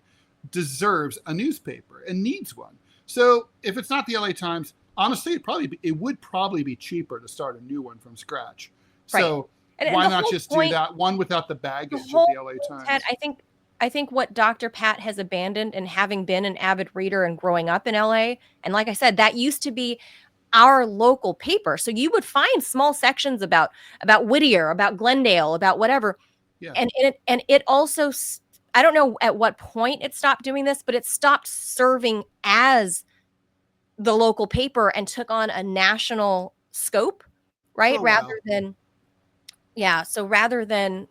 deserves a newspaper and needs one. So if it's not the LA Times, honestly, it would probably be cheaper to start a new one from scratch. Right. So why not just do that one without the baggage of the LA Times? Ted, I think what Dr. Pat has abandoned, and having been an avid reader and growing up in LA, and like I said, that used to be our local paper. So you would find small sections about Whittier, about Glendale, about whatever. Yeah. And it also, I don't know at what point it stopped doing this, but it stopped serving as the local paper and took on a national scope, right? Rather than, I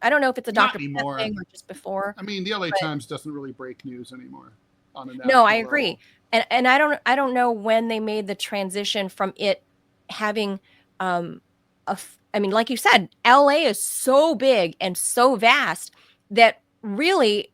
don't know if it's a Dr. Pat thing or just before. I mean, the LA Times doesn't really break news anymore on a national No, I agree. level. And I don't know when they made the transition from it having, like you said, LA is so big and so vast that really,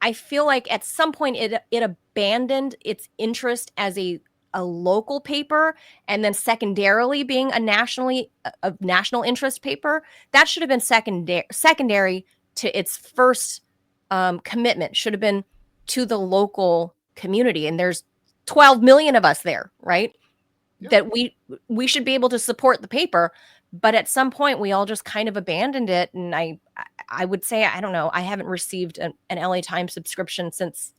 I feel like at some point it abandoned its interest as a local paper, and then secondarily being a national interest paper. That should have been secondary to its first commitment. Should have been to the local community, and there's 12 million of us there, right? Yeah. That we should be able to support the paper, But at some point, we all just kind of abandoned it. And I would say, I don't know, I haven't received an LA Times subscription since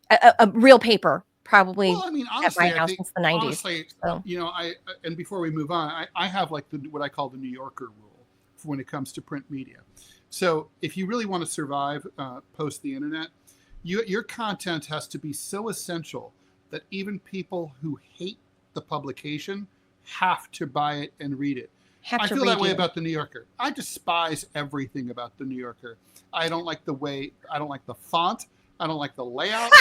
a real paper, probably Well, I mean, at my honestly, I house think, since the 90s. honestly, So, and before we move on, I have like what I call the New Yorker rule for when it comes to print media. So if you really want to survive post the internet, your content has to be so essential that even people who hate the publication have to buy it and read it. I feel that way about the New Yorker. I despise everything about the New Yorker. I don't like the font. I don't like the layout.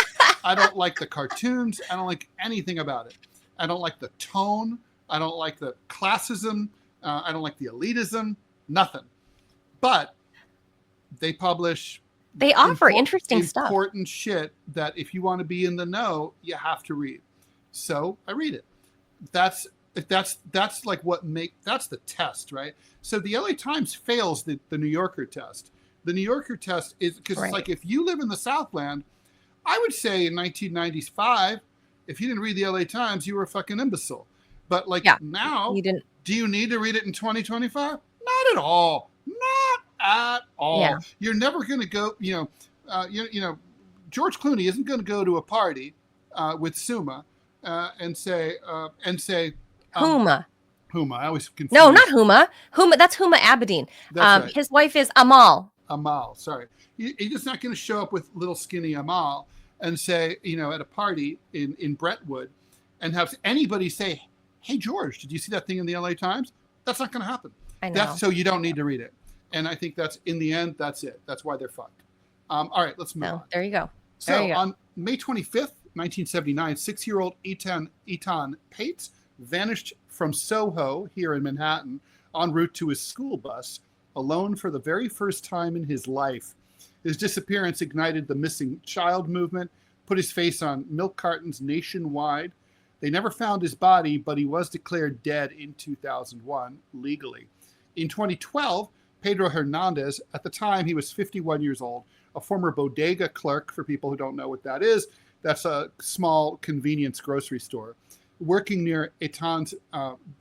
I don't like the cartoons. I don't like anything about it. I don't like the tone. I don't like the classism. I don't like the elitism. Nothing. But they offer interesting stuff. Important shit that if you want to be in the know, you have to read. So I read it. That's like that's the test, right? So the LA Times fails the New Yorker test. The New Yorker test is because it's like, if you live in the Southland, I would say in 1995, if you didn't read the LA Times, you were a fucking imbecile. But now, you didn't. Do you need to read it in 2025? Not at all. Not at all. Yeah. You're never going to go, George Clooney isn't going to go to a party with Suma and say Huma. Huma. I always confuse. No, not Huma. That's Huma Abedin. That's right. His wife is Amal. Amal, sorry. He's just not going to show up with little skinny Amal and say, at a party in Brentwood and have anybody say, hey, George, did you see that thing in the LA Times? That's not going to happen. I know. So you don't need to read it. And I think in the end, that's it. That's why they're fucked. All right, let's move on. There you go. On May 25th, 1979, 6-year-old Etan Pates vanished from Soho here in Manhattan en route to his school bus, alone for the very first time in his life. His disappearance ignited the missing child movement, put his face on milk cartons nationwide. They never found his body, but he was declared dead in 2001 legally. In 2012, Pedro Hernandez, at the time he was 51 years old, a former bodega clerk, for people who don't know what that is, that's a small convenience grocery store, working near Etan's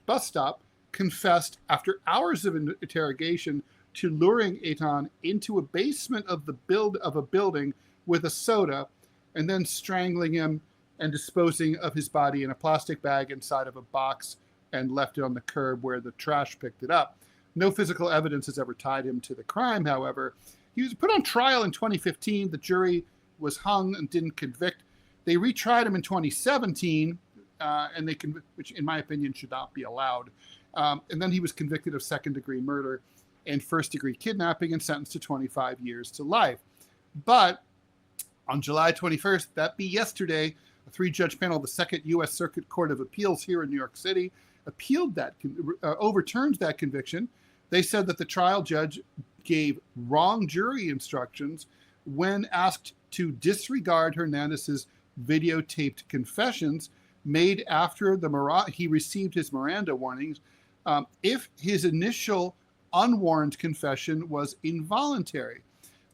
bus stop, confessed after hours of interrogation to luring Etan into a basement of a building with a soda and then strangling him and disposing of his body in a plastic bag inside of a box and left it on the curb where the trash picked it up. No physical evidence has ever tied him to the crime, however. He was put on trial in 2015. The jury was hung and didn't convict. They retried him in 2017, which in my opinion should not be allowed. And then he was convicted of second-degree murder and first-degree kidnapping and sentenced to 25 years to life. But on July 21st, that be yesterday, a 3-judge panel of the Second U.S. Circuit Court of Appeals here in New York City overturned that conviction. They said that the trial judge gave wrong jury instructions when asked to disregard Hernandez's videotaped confessions made after he received his Miranda warnings if his initial unwarned confession was involuntary.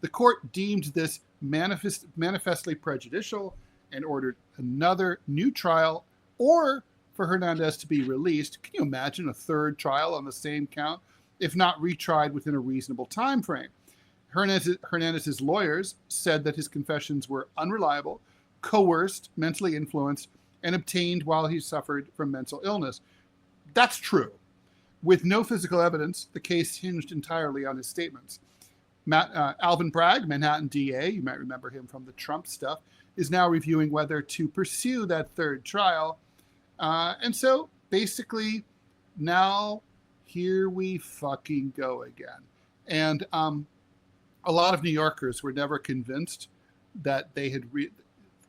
The court deemed this manifestly prejudicial and ordered another new trial or for Hernandez to be released. Can you imagine a third trial on the same count, if not retried within a reasonable time frame? Hernandez's lawyers said that his confessions were unreliable, coerced, mentally influenced, and obtained while he suffered from mental illness. That's true. With no physical evidence, the case hinged entirely on his statements. Alvin Bragg, Manhattan DA, you might remember him from the Trump stuff, is now reviewing whether to pursue that third trial. And so basically now here we fucking go again. And a lot of New Yorkers were never convinced that they had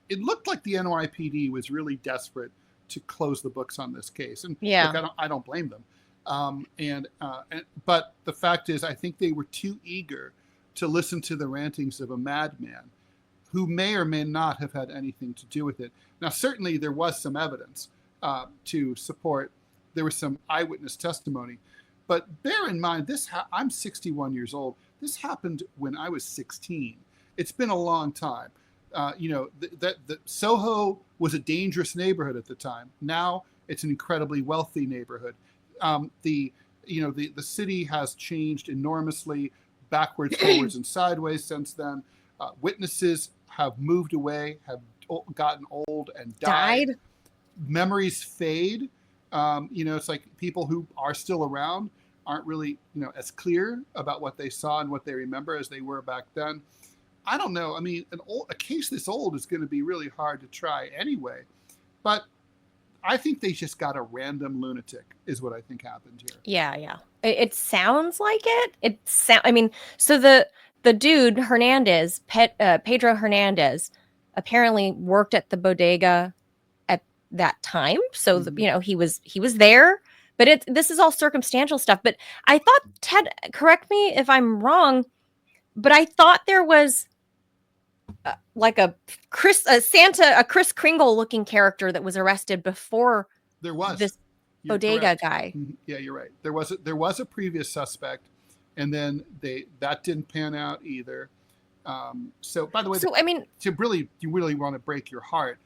it looked like the NYPD was really desperate to close the books on this case. And yeah, look, I don't blame them. But the fact is, I think they were too eager to listen to the rantings of a madman who may or may not have had anything to do with it. Now, certainly there was some evidence to support. There was some eyewitness testimony. But bear in mind, I'm 61 years old. This happened when I was 16. It's been a long time. The Soho was a dangerous neighborhood at the time. Now it's an incredibly wealthy neighborhood. the city has changed enormously, backwards, forwards, and sideways since then. Witnesses have moved away, have gotten old and died. Memories fade. It's like people who are still around aren't really, as clear about what they saw and what they remember as they were back then. I don't know. I mean, a case this old is going to be really hard to try anyway. But I think they just got a random lunatic, is what I think happened here. Yeah. It sounds like it. So the dude Hernandez, Pedro Hernandez, apparently worked at the bodega at that time. So he was there. But this is all circumstantial stuff. But I thought, Ted, correct me if I'm wrong, but I thought there was like a Chris Kringle looking character that was arrested before there was this bodega guy. Yeah, you're right. There was a previous suspect, and then that didn't pan out either. So by the way, you really want to break your heart.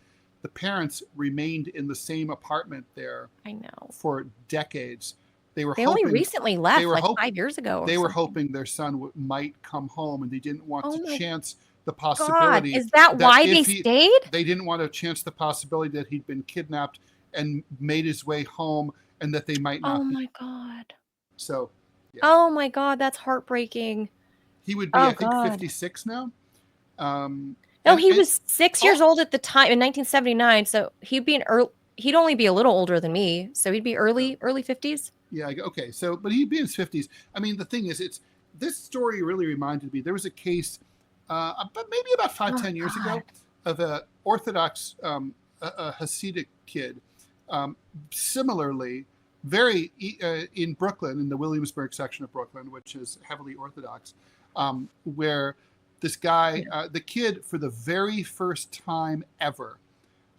The parents remained in the same apartment there. I know, for decades. They only recently left, 5 years ago. They were hoping their son might come home, and they didn't want to chance the possibility. God, is that why they stayed? They didn't want to chance the possibility that he'd been kidnapped and made his way home, and that they might not. Oh my God. So. Yeah. Oh my God, that's heartbreaking. He would be, I think, 56 now. No, he was 6 years old at the time in 1979. So he'd only be a little older than me. So he'd be early 50s. Yeah. Okay. So, but he'd be in his 50s. I mean, the thing is, this story really reminded me. There was a case, maybe about 10 years ago, of an Orthodox a Hasidic kid, similarly, very in Brooklyn, in the Williamsburg section of Brooklyn, which is heavily Orthodox, where this guy, the kid, for the very first time ever,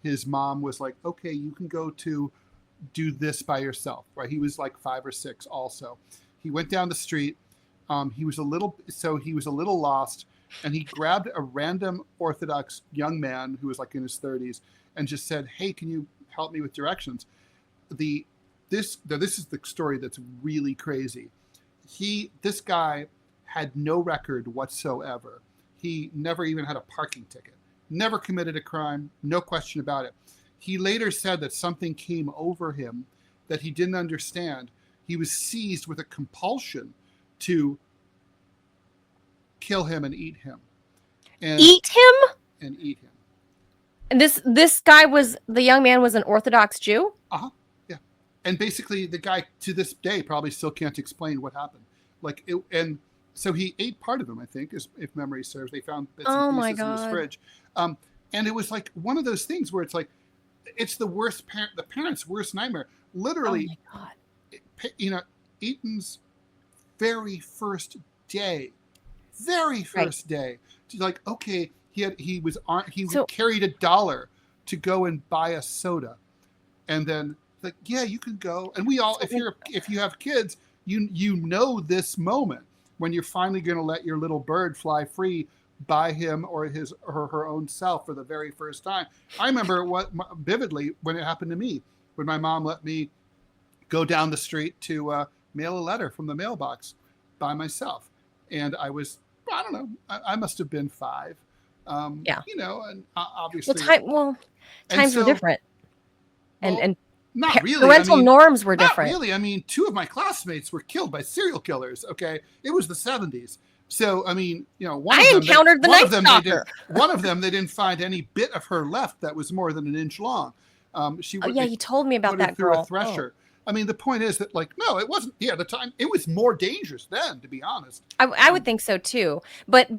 his mom was like, okay, you can go to do this by yourself, right? He was like 5 or 6 also. He went down the street. He was a little lost, and he grabbed a random Orthodox young man who was like in his 30s and just said, hey, can you help me with directions? This is the story that's really crazy. This guy had no record whatsoever. He never even had a parking ticket, never committed a crime, no question about it. He later said that something came over him that he didn't understand. He was seized with a compulsion to kill him and eat him. And eat him? And eat him. And this guy the young man was an Orthodox Jew? Uh-huh. Yeah. And basically the guy to this day probably still can't explain what happened. And so he ate part of him, I think, if memory serves. They found bits and pieces in his fridge. And it was like one of those things where it's like, it's the parents' worst nightmare. Literally, oh my God. Eaton's very first day, like, okay, he carried $1 to go and buy a soda, and then like, yeah, you can go. And we all, if you have kids, you know this moment when you're finally going to let your little bird fly free by him or his or her own self for the very first time. I remember vividly when it happened to me, when my mom let me go down the street to mail a letter from the mailbox by myself. And I was, I don't know, I must have been 5. Yeah. And obviously. Times were different. And not really. Parental norms were different. Not really. I mean, 2 of my classmates were killed by serial killers. Okay. It was the 70s. So, I mean, I encountered the Night Stalker. One of them, they didn't find any bit of her left that was more than an inch long. You told me about that girl. A thresher. I mean, the point is that, like, no, it wasn't. Yeah, at the time, it was more dangerous then, to be honest. I would think so too. But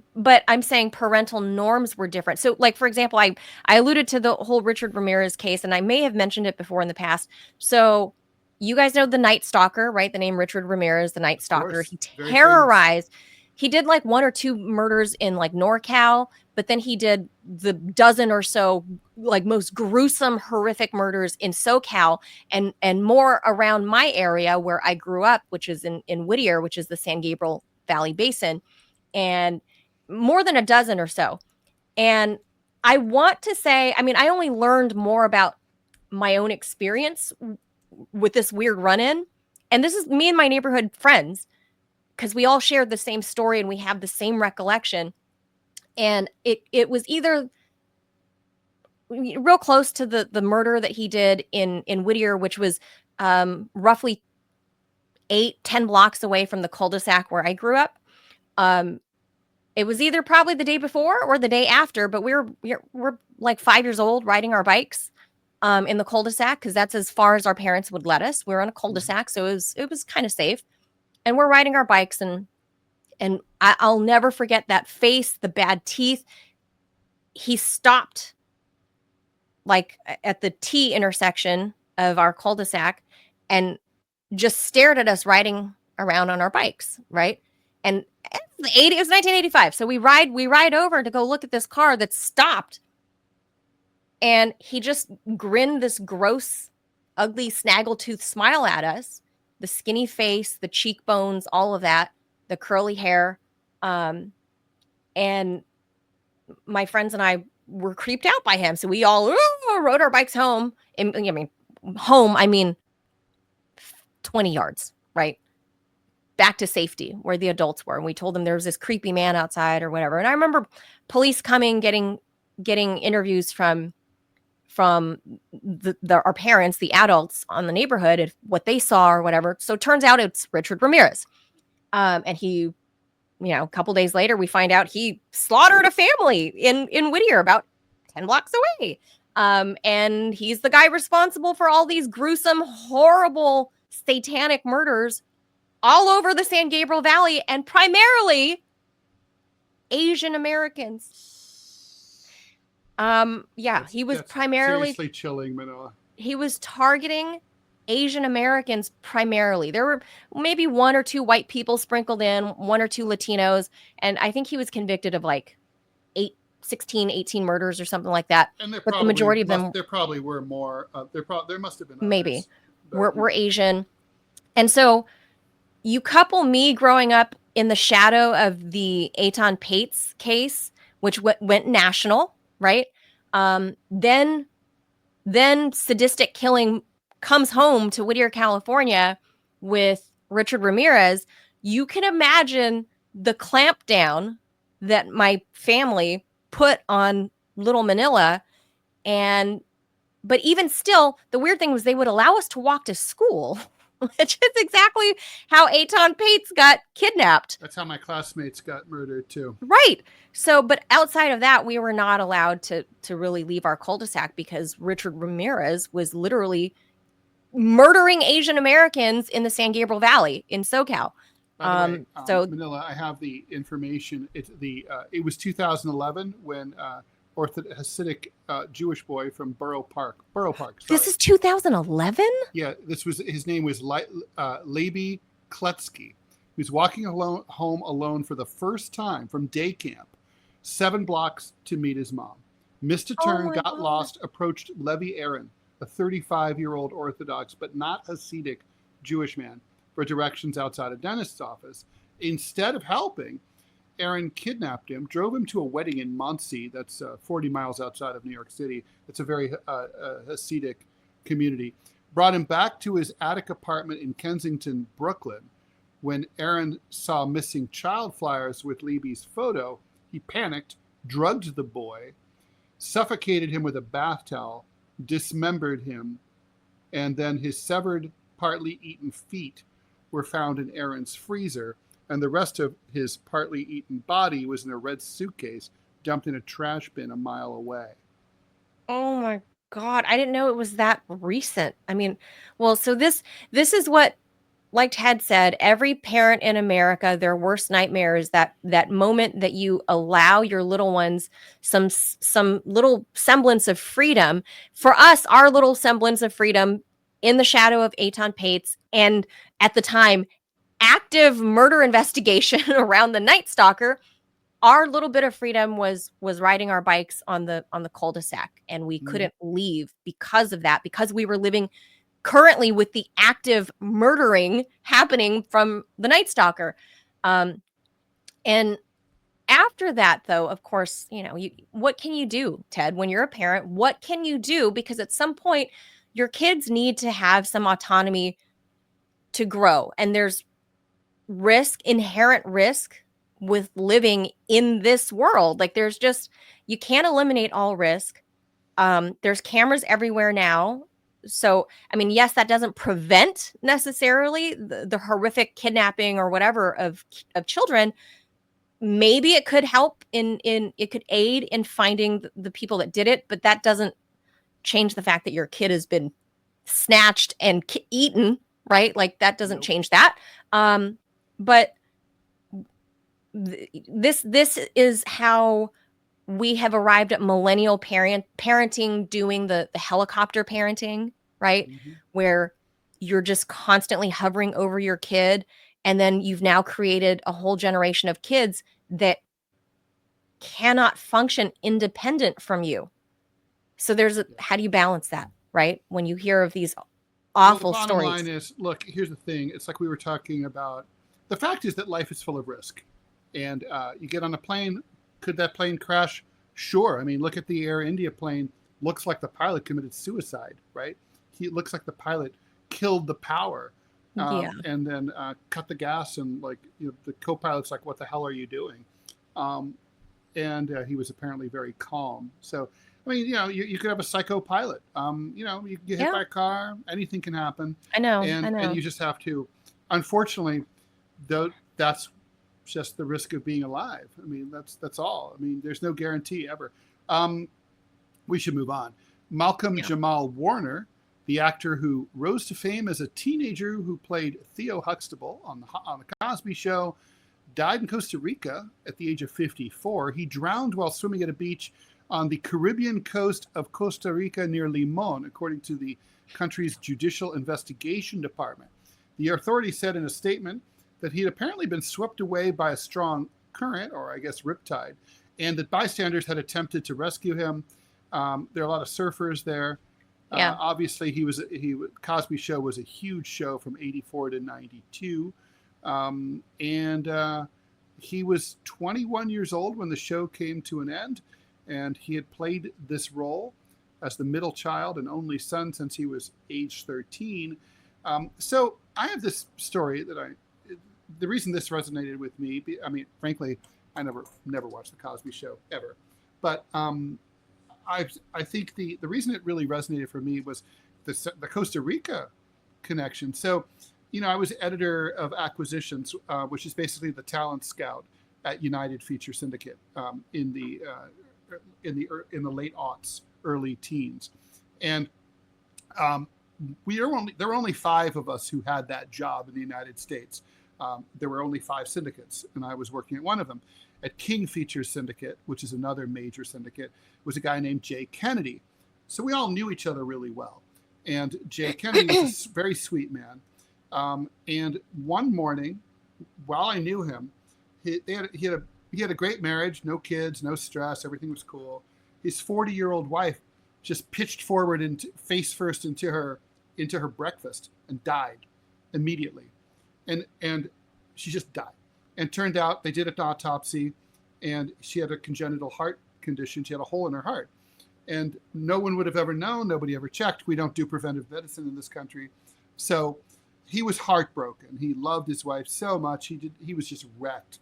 I'm saying parental norms were different. So, like, for example, I alluded to the whole Richard Ramirez case, and I may have mentioned it before in the past. So, you guys know the Night Stalker, right? The name Richard Ramirez, the Night Stalker. He terrorized. He did like 1 or 2 murders in like NorCal, but then he did the dozen or so like most gruesome, horrific murders in SoCal and more around my area where I grew up, which is in Whittier, which is the San Gabriel Valley Basin, and more than a dozen or so. And I want to say, I mean, I only learned more about my own experience with this weird run-in and this is me and my neighborhood friends, because we all shared the same story and we have the same recollection. And it was either real close to the murder that he did in Whittier, which was roughly 8-10 blocks away from the cul-de-sac where I grew up. It was either probably the day before or the day after, but we're like 5 years old riding our bikes in the cul-de-sac, because that's as far as our parents would let us. We were on a cul-de-sac, so it was kind of safe. And we're riding our bikes, and I'll never forget that face, the bad teeth. He stopped like at the T intersection of our cul-de-sac and just stared at us riding around on our bikes, right? And it was 1985. So we ride over to go look at this car that stopped. And he just grinned this gross, ugly, snaggletooth smile at us. The skinny face, the cheekbones, all of that, the curly hair. And my friends and I were creeped out by him. So we all rode our bikes home. And, I mean 20 yards, right? Back to safety where the adults were. And we told them there was this creepy man outside or whatever. And I remember police coming, getting interviews from our parents, the adults on the neighborhood, and what they saw or whatever. So it turns out it's Richard Ramirez. And he, a couple days later, we find out he slaughtered a family in Whittier, about 10 blocks away. And he's the guy responsible for all these gruesome, horrible, satanic murders all over the San Gabriel Valley, and primarily Asian Americans. He was primarily seriously chilling, Manila. He was targeting Asian Americans primarily. There were maybe 1 or 2 white people sprinkled in, 1 or 2 Latinos, and I think he was convicted of like 16, 18 murders or something like that. And but the majority of them, there probably were more. There must have been others, maybe were Asian. And so you couple me growing up in the shadow of the Eton Pates case, which went national, right? Then sadistic killing comes home to Whittier, California with Richard Ramirez. You can imagine the clampdown that my family put on little Manila. But even still, the weird thing was they would allow us to walk to school, which is exactly how Eton Pates got kidnapped. That's how my classmates got murdered too. Right. So, but outside of that, we were not allowed to really leave our cul-de-sac, because Richard Ramirez was literally murdering Asian Americans in the San Gabriel Valley in SoCal. By the way, so Manila, I have the information. It was 2011 when Hasidic Jewish boy from Borough Park. Sorry. This is 2011? Yeah, his name was Levi Kletsky. He was walking home alone for the first time from day camp, 7 blocks to meet his mom. Missed a turn, got lost, approached Levi Aaron, a 35-year-old Orthodox but not Hasidic Jewish man, for directions outside a dentist's office. Instead of helping, Aaron kidnapped him, drove him to a wedding in Muncie, that's 40 miles outside of New York City. It's a very Hasidic community. Brought him back to his attic apartment in Kensington, Brooklyn. When Aaron saw missing child flyers with Levy's photo, he panicked, drugged the boy, suffocated him with a bath towel, dismembered him, and then his severed, partly eaten feet were found in Aaron's freezer, and the rest of his partly eaten body was in a red suitcase dumped in a trash bin a mile away. Oh my God. I didn't know it was that recent. I mean, well, so this is what, like Ted said, every parent in America, their worst nightmare is that moment that you allow your little ones some little semblance of freedom. For us, our little semblance of freedom in the shadow of Eton Pates, and at the time, active murder investigation around the Night Stalker, our little bit of freedom was riding our bikes on the cul-de-sac, and we couldn't leave because of that, because we were living currently with the active murdering happening from the Night Stalker. And after that, though, of course, what can you do, Ted, when you're a parent? What can you do? Because at some point, your kids need to have some autonomy to grow. And there's inherent risk with living in this world. Like you can't eliminate all risk. There's cameras everywhere now. So, I mean, yes, that doesn't prevent necessarily the horrific kidnapping or whatever of children. Maybe it could help it could aid in finding the people that did it, but that doesn't change the fact that your kid has been snatched and eaten, right? Like that doesn't change that. But this is how we have arrived at millennial parenting, doing the helicopter parenting, right? Mm-hmm. Where you're just constantly hovering over your kid. And then you've now created a whole generation of kids that cannot function independent from you. So how do you balance that, right? When you hear of these awful the stories. bottom line is, look, here's the thing. It's like we were talking about. The fact is that life is full of risk. And you get on a plane. Could that plane crash? Sure. I mean, look at the Air India plane. Looks like the pilot committed suicide, right? He looks like the pilot killed the power and then cut the gas. And like, the co-pilot's like, what the hell are you doing? And he was apparently very calm. So, I mean, you could have a psycho pilot. You get hit by a car. Anything can happen. I know. And you just have to, unfortunately, though, that's just the risk of being alive. I mean, that's all. I mean, there's no guarantee ever. We should move on. Malcolm Jamal Warner, the actor who rose to fame as a teenager who played Theo Huxtable on the Cosby Show, died in Costa Rica at the age of 54. He drowned while swimming at a beach on the Caribbean coast of Costa Rica near Limon, according to the country's Judicial Investigation Department. The authorities said in a statement that he had apparently been swept away by a strong current, or I guess riptide, and that bystanders had attempted to rescue him. There are a lot of surfers there. Obviously, Cosby Show was a huge show from 84 to 92. And he was 21 years old when the show came to an end, and he had played this role as the middle child and only son since he was age 13. So I have this story that the reason this resonated with me, I mean, frankly, I never watched the Cosby Show ever, but I think the reason it really resonated for me was the Costa Rica connection. So, I was editor of acquisitions, which is basically the talent scout at United Feature Syndicate in the late aughts, early teens, and there were only 5 of us who had that job in the United States. There were only 5 syndicates, and I was working at one of them. At King Features Syndicate, which is another major syndicate, was a guy named Jay Kennedy. So we all knew each other really well. And Jay Kennedy was a very sweet man. And one morning, while I knew him, he had a great marriage, no kids, no stress, everything was cool. His 40-year-old wife just pitched forward face first into her breakfast and died immediately. And she just died. And turned out they did an autopsy, and she had a congenital heart condition. She had a hole in her heart. And no one would have ever known. Nobody ever checked. We don't do preventive medicine in this country. So he was heartbroken. He loved his wife so much. He was just wrecked.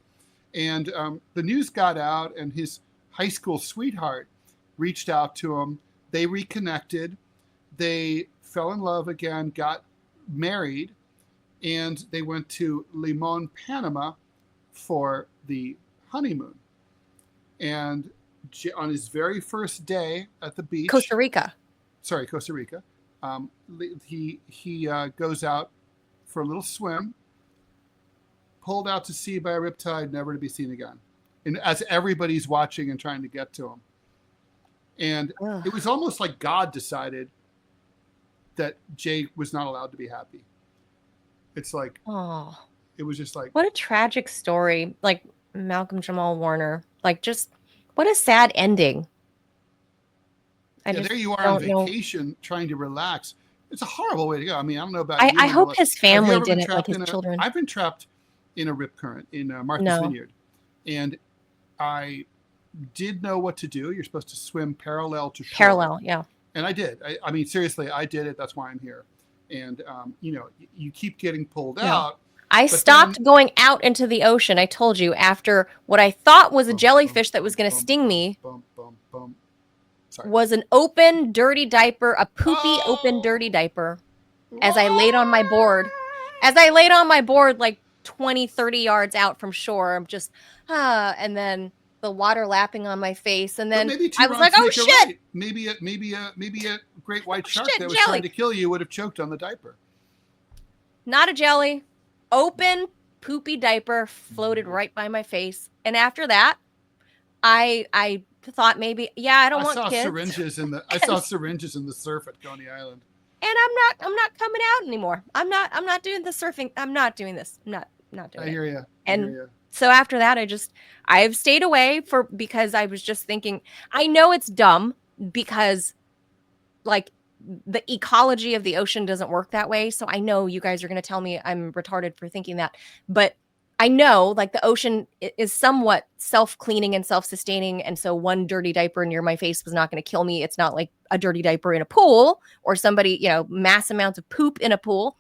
And the news got out, and his high school sweetheart reached out to him. They reconnected. They fell in love again, got married, and they went to Limon, Panama for the honeymoon. And on his very first day at the beach, Costa Rica, he goes out for a little swim, pulled out to sea by a riptide, never to be seen again. And as everybody's watching and trying to get to him. And it was almost like God decided that Jay was not allowed to be happy. It's like, it was just like, what a tragic story. Like Malcolm Jamal Warner, like just what a sad ending. There you are on vacation trying to relax. It's a horrible way to go. I mean, I don't know about you. I hope his family didn't, like his children. I've been trapped in a rip current in Martha's Vineyard. And I did know what to do. You're supposed to swim parallel to shore. Parallel, yeah. And I did. I mean, seriously, I did it. That's why I'm here. and you keep getting pulled No. out. I stopped going out into the ocean. I told you, after what I thought was a jellyfish that was going to sting me was an open, dirty diaper, a poopy, open, dirty diaper, as I laid on my board. As I laid on my board, like 20, 30 yards out from shore, I'm just, and then the water lapping on my face. And then I was like, oh, shit. Right. Maybe a great white shark that was trying to kill you would have choked on the diaper. Not a jelly. Open, poopy diaper floated right by my face. And after that, I thought maybe, I don't want kids. I saw syringes in the surf at Coney Island. And I'm not coming out anymore. I'm not doing the surfing. I'm not doing this. I'm not doing it. I hear you. And so after that, I've stayed away because I was just thinking, I know it's dumb because like the ecology of the ocean doesn't work that way. So I know you guys are going to tell me I'm retarded for thinking that, but I know like the ocean is somewhat self-cleaning and self-sustaining. And so one dirty diaper near my face was not going to kill me. It's not like a dirty diaper in a pool or somebody, mass amounts of poop in a pool.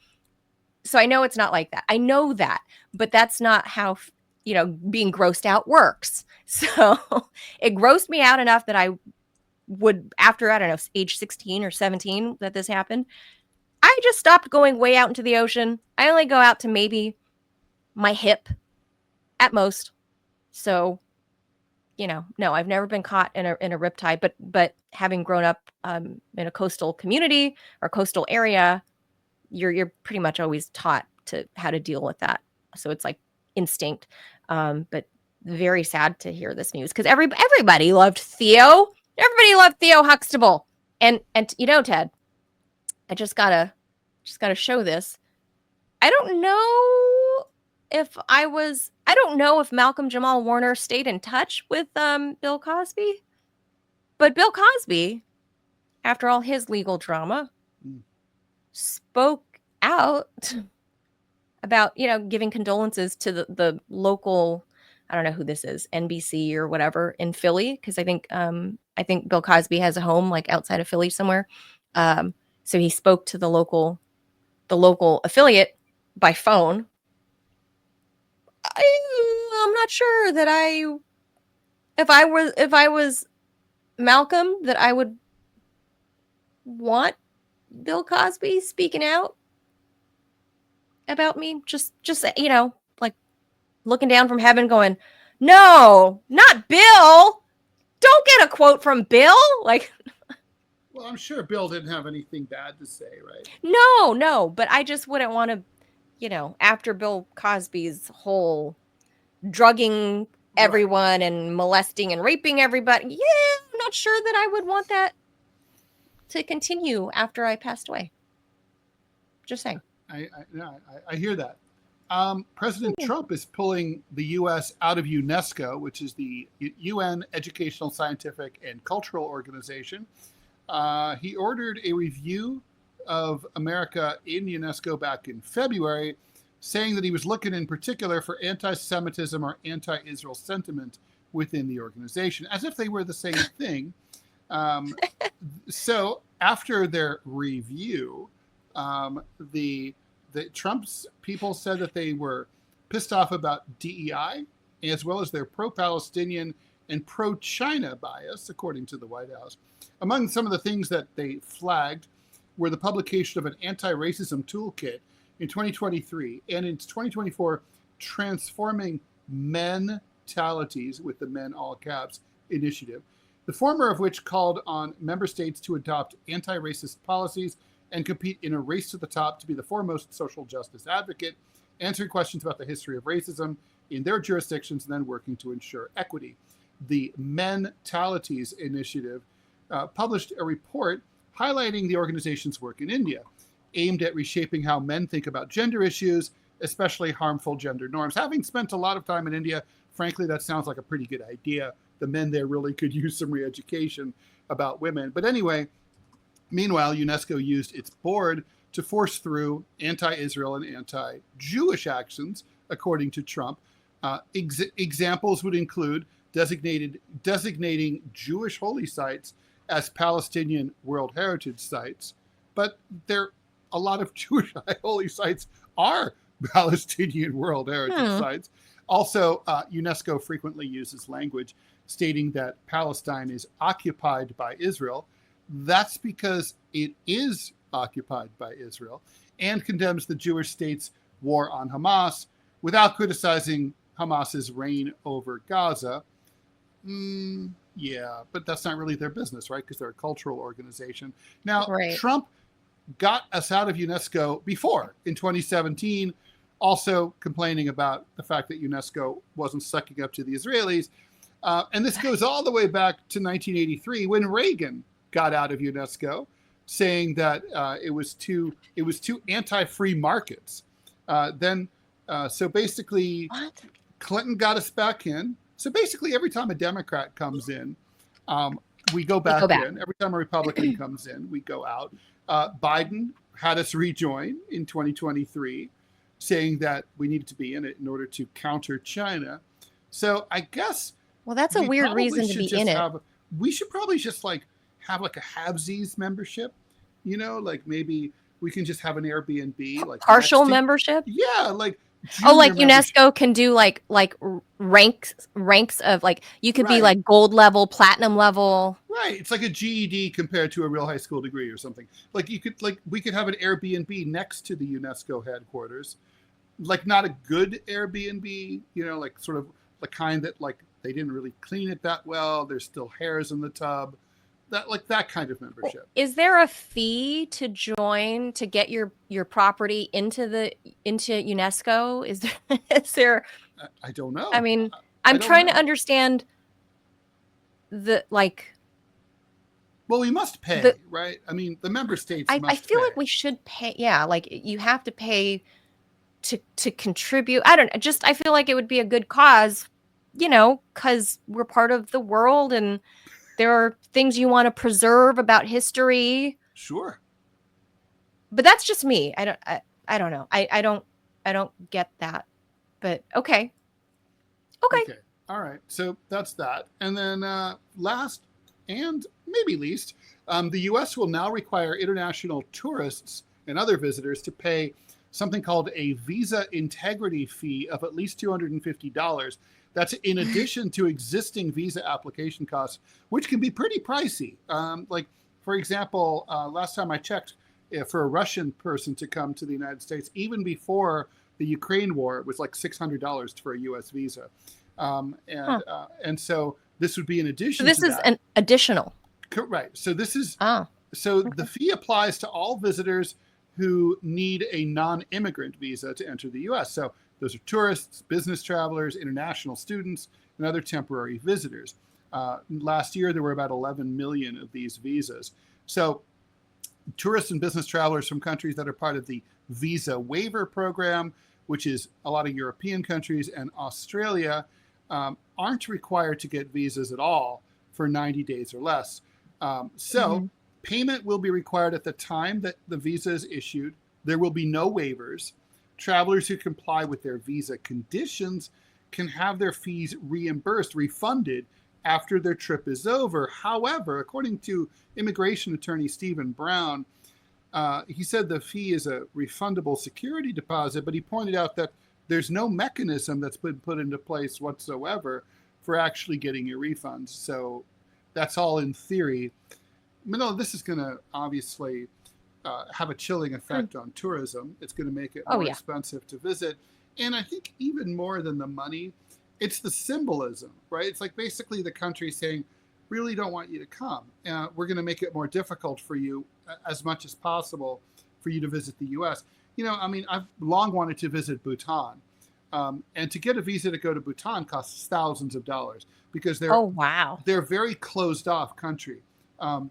So I know it's not like that. I know that, but that's not how, being grossed out works. So it grossed me out enough that I would, after, I don't know, age 16 or 17 that this happened, I just stopped going way out into the ocean. I only go out to maybe my hip at most. So, no, I've never been caught in a riptide, but having grown up in a coastal community or coastal area, you're pretty much always taught to how to deal with that. So it's like instinct. But very sad to hear this news because everybody loved Theo. Everybody loved Theo Huxtable. And Ted, I just gotta show this. I don't know if Malcolm Jamal Warner stayed in touch with Bill Cosby, but Bill Cosby, after all his legal drama, spoke out about, giving condolences to the local, I don't know who this is, NBC or whatever in Philly, because I think Bill Cosby has a home like outside of Philly somewhere. So he spoke to the local affiliate by phone. I'm not sure that if I was Malcolm, that I would want Bill Cosby speaking out about me. Just like looking down from heaven going, no, not Bill. Don't get a quote from Bill. Like, well, I'm sure Bill didn't have anything bad to say, right? No, but I just wouldn't want to, after Bill Cosby's whole drugging everyone and molesting and raping everybody. Yeah, I'm not sure that I would want that to continue after I passed away. Just saying. I hear that. President Trump is pulling the U.S. out of UNESCO, which is the UN Educational, Scientific, and Cultural Organization. He ordered a review of America in UNESCO back in February, saying that he was looking in particular for anti-Semitism or anti-Israel sentiment within the organization, as if they were the same thing. So after their review, the Trump's people said that they were pissed off about DEI, as well as their pro-Palestinian and pro-China bias, according to the White House. Among some of the things that they flagged were the publication of an anti-racism toolkit in 2023, and in 2024, Transforming Mentalities, with the men all caps, initiative, the former of which called on member states to adopt anti-racist policies and compete in a race to the top to be the foremost social justice advocate, answering questions about the history of racism in their jurisdictions, and then working to ensure equity. The Mentalities Initiative published a report highlighting the organization's work in India, aimed at reshaping how men think about gender issues, especially harmful gender norms. Having spent a lot of time in India, frankly, that sounds like a pretty good idea. The men there really could use some re-education about women. But anyway, meanwhile, UNESCO used its board to force through anti-Israel and anti-Jewish actions, according to Trump. Examples would include designating Jewish holy sites as Palestinian World Heritage sites. But their a lot of Jewish holy sites are Palestinian World Heritage Sites. Also, UNESCO frequently uses language stating that Palestine is occupied by Israel. That's because it is occupied by Israel, and condemns the Jewish state's war on Hamas without criticizing Hamas's reign over Gaza. Yeah, but that's not really their business, right? Because they're a cultural organization. Now, Trump got us out of UNESCO before in 2017, also complaining about the fact that UNESCO wasn't sucking up to the Israelis. And this goes all the way back to 1983 when Reagan got out of UNESCO, saying that it was too anti-free markets. So basically, Clinton got us back in. So basically, every time a Democrat comes in, we go back in. Every time a Republican comes in, we go out. Biden had us rejoin in 2023, saying that we needed to be in it in order to counter China. So I guess. Well, that's a weird reason to be in it. We should probably just have a halvesies membership. Like maybe we can just have an Airbnb, like partial membership. Yeah, like. Like UNESCO can do like ranks of you could be like gold level, platinum level. Right. It's like a GED compared to a real high school degree or something. Like we could have an Airbnb next to the UNESCO headquarters. Like not a good Airbnb, like sort of the kind that like they didn't really clean it that well. There's still hairs in the tub. That kind of membership. Is there a fee to join to get your property into UNESCO? Is there? I don't know. I mean, I'm trying to understand the like. Well, we must pay, right? I mean, the member states. I feel like we should pay. Yeah, like you have to pay to contribute. I don't know. Just I feel like it would be a good cause, because we're part of the world and. There are things you want to preserve about history. Sure. But that's just me. I don't know. I don't get that. But okay. All right. So that's that. And then last and maybe least, the U.S. will now require international tourists and other visitors to pay something called a visa integrity fee of at least $250. That's in addition to existing visa application costs, which can be pretty pricey. Like, for example, last time I checked, for a Russian person to come to the United States, even before the Ukraine war, it was like $600 for a U.S. visa. And so this would be in addition to that. So this is an additional. Right. So this is the fee applies to all visitors who need a non-immigrant visa to enter the U.S. So those are tourists, business travelers, international students, and other temporary visitors. Last year, there were about 11 million of these visas. So tourists and business travelers from countries that are part of the visa waiver program, which is a lot of European countries and Australia, aren't required to get visas at all for 90 days or less. Payment will be required at the time that the visa is issued. There will be no waivers. Travelers who comply with their visa conditions can have their fees refunded after their trip is over. However, according to immigration attorney Stephen Brown, he said the fee is a refundable security deposit, but he pointed out that there's no mechanism that's been put into place whatsoever for actually getting your refunds. So that's all in theory. Manila, this is going to obviously have a chilling effect on tourism. It's going to make it more expensive to visit. And I think even more than the money, it's the symbolism, right? It's like basically the country saying, really don't want you to come. We're going to make it more difficult for you as much as possible for you to visit the U.S. I mean, I've long wanted to visit Bhutan. And to get a visa to go to Bhutan costs thousands of dollars because they're a very closed off country.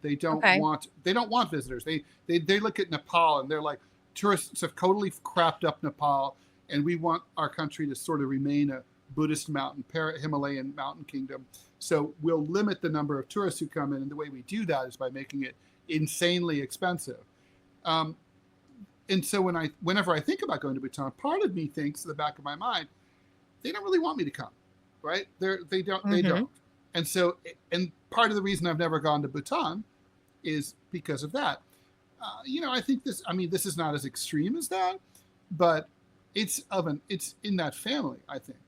They don't want visitors. They look at Nepal and they're like, tourists have totally crapped up Nepal, and we want our country to sort of remain a Buddhist Himalayan mountain kingdom. So we'll limit the number of tourists who come in, and the way we do that is by making it insanely expensive. And so whenever I think about going to Bhutan, part of me thinks in the back of my mind, they don't really want me to come, right? They don't. And part of the reason I've never gone to Bhutan is because of that. I think this. I mean, this is not as extreme as that, but it's in that family. I think.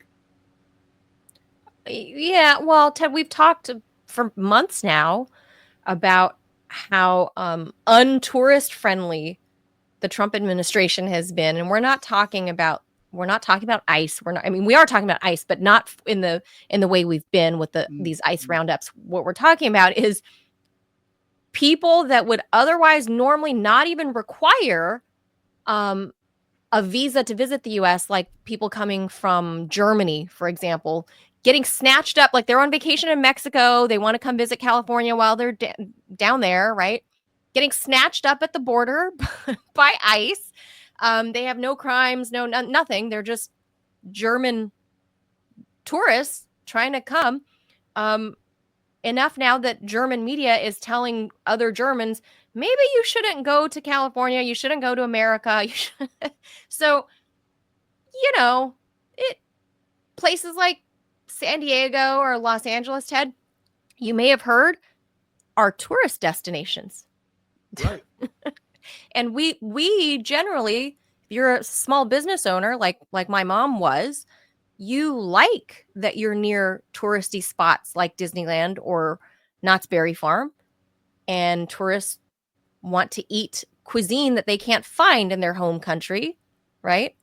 Yeah, well, Ted, we've talked for months now about how untourist friendly the Trump administration has been, and we're not talking about ICE. I mean, we are talking about ICE, but not in the way we've been with these ICE roundups. What we're talking about is people that would otherwise normally not even require a visa to visit the US, like people coming from Germany, for example, getting snatched up, like they're on vacation in Mexico, they want to come visit California while they're down there, right? Getting snatched up at the border by ICE. They have no crimes, nothing. They're just German tourists trying to come. Enough now that German media is telling other Germans, maybe you shouldn't go to California, you shouldn't go to America. So, places like San Diego or Los Angeles, Ted, you may have heard, are tourist destinations. Right. And we generally, if you're a small business owner like my mom was, you like that you're near touristy spots like Disneyland or Knott's Berry Farm, and tourists want to eat cuisine that they can't find in their home country, right?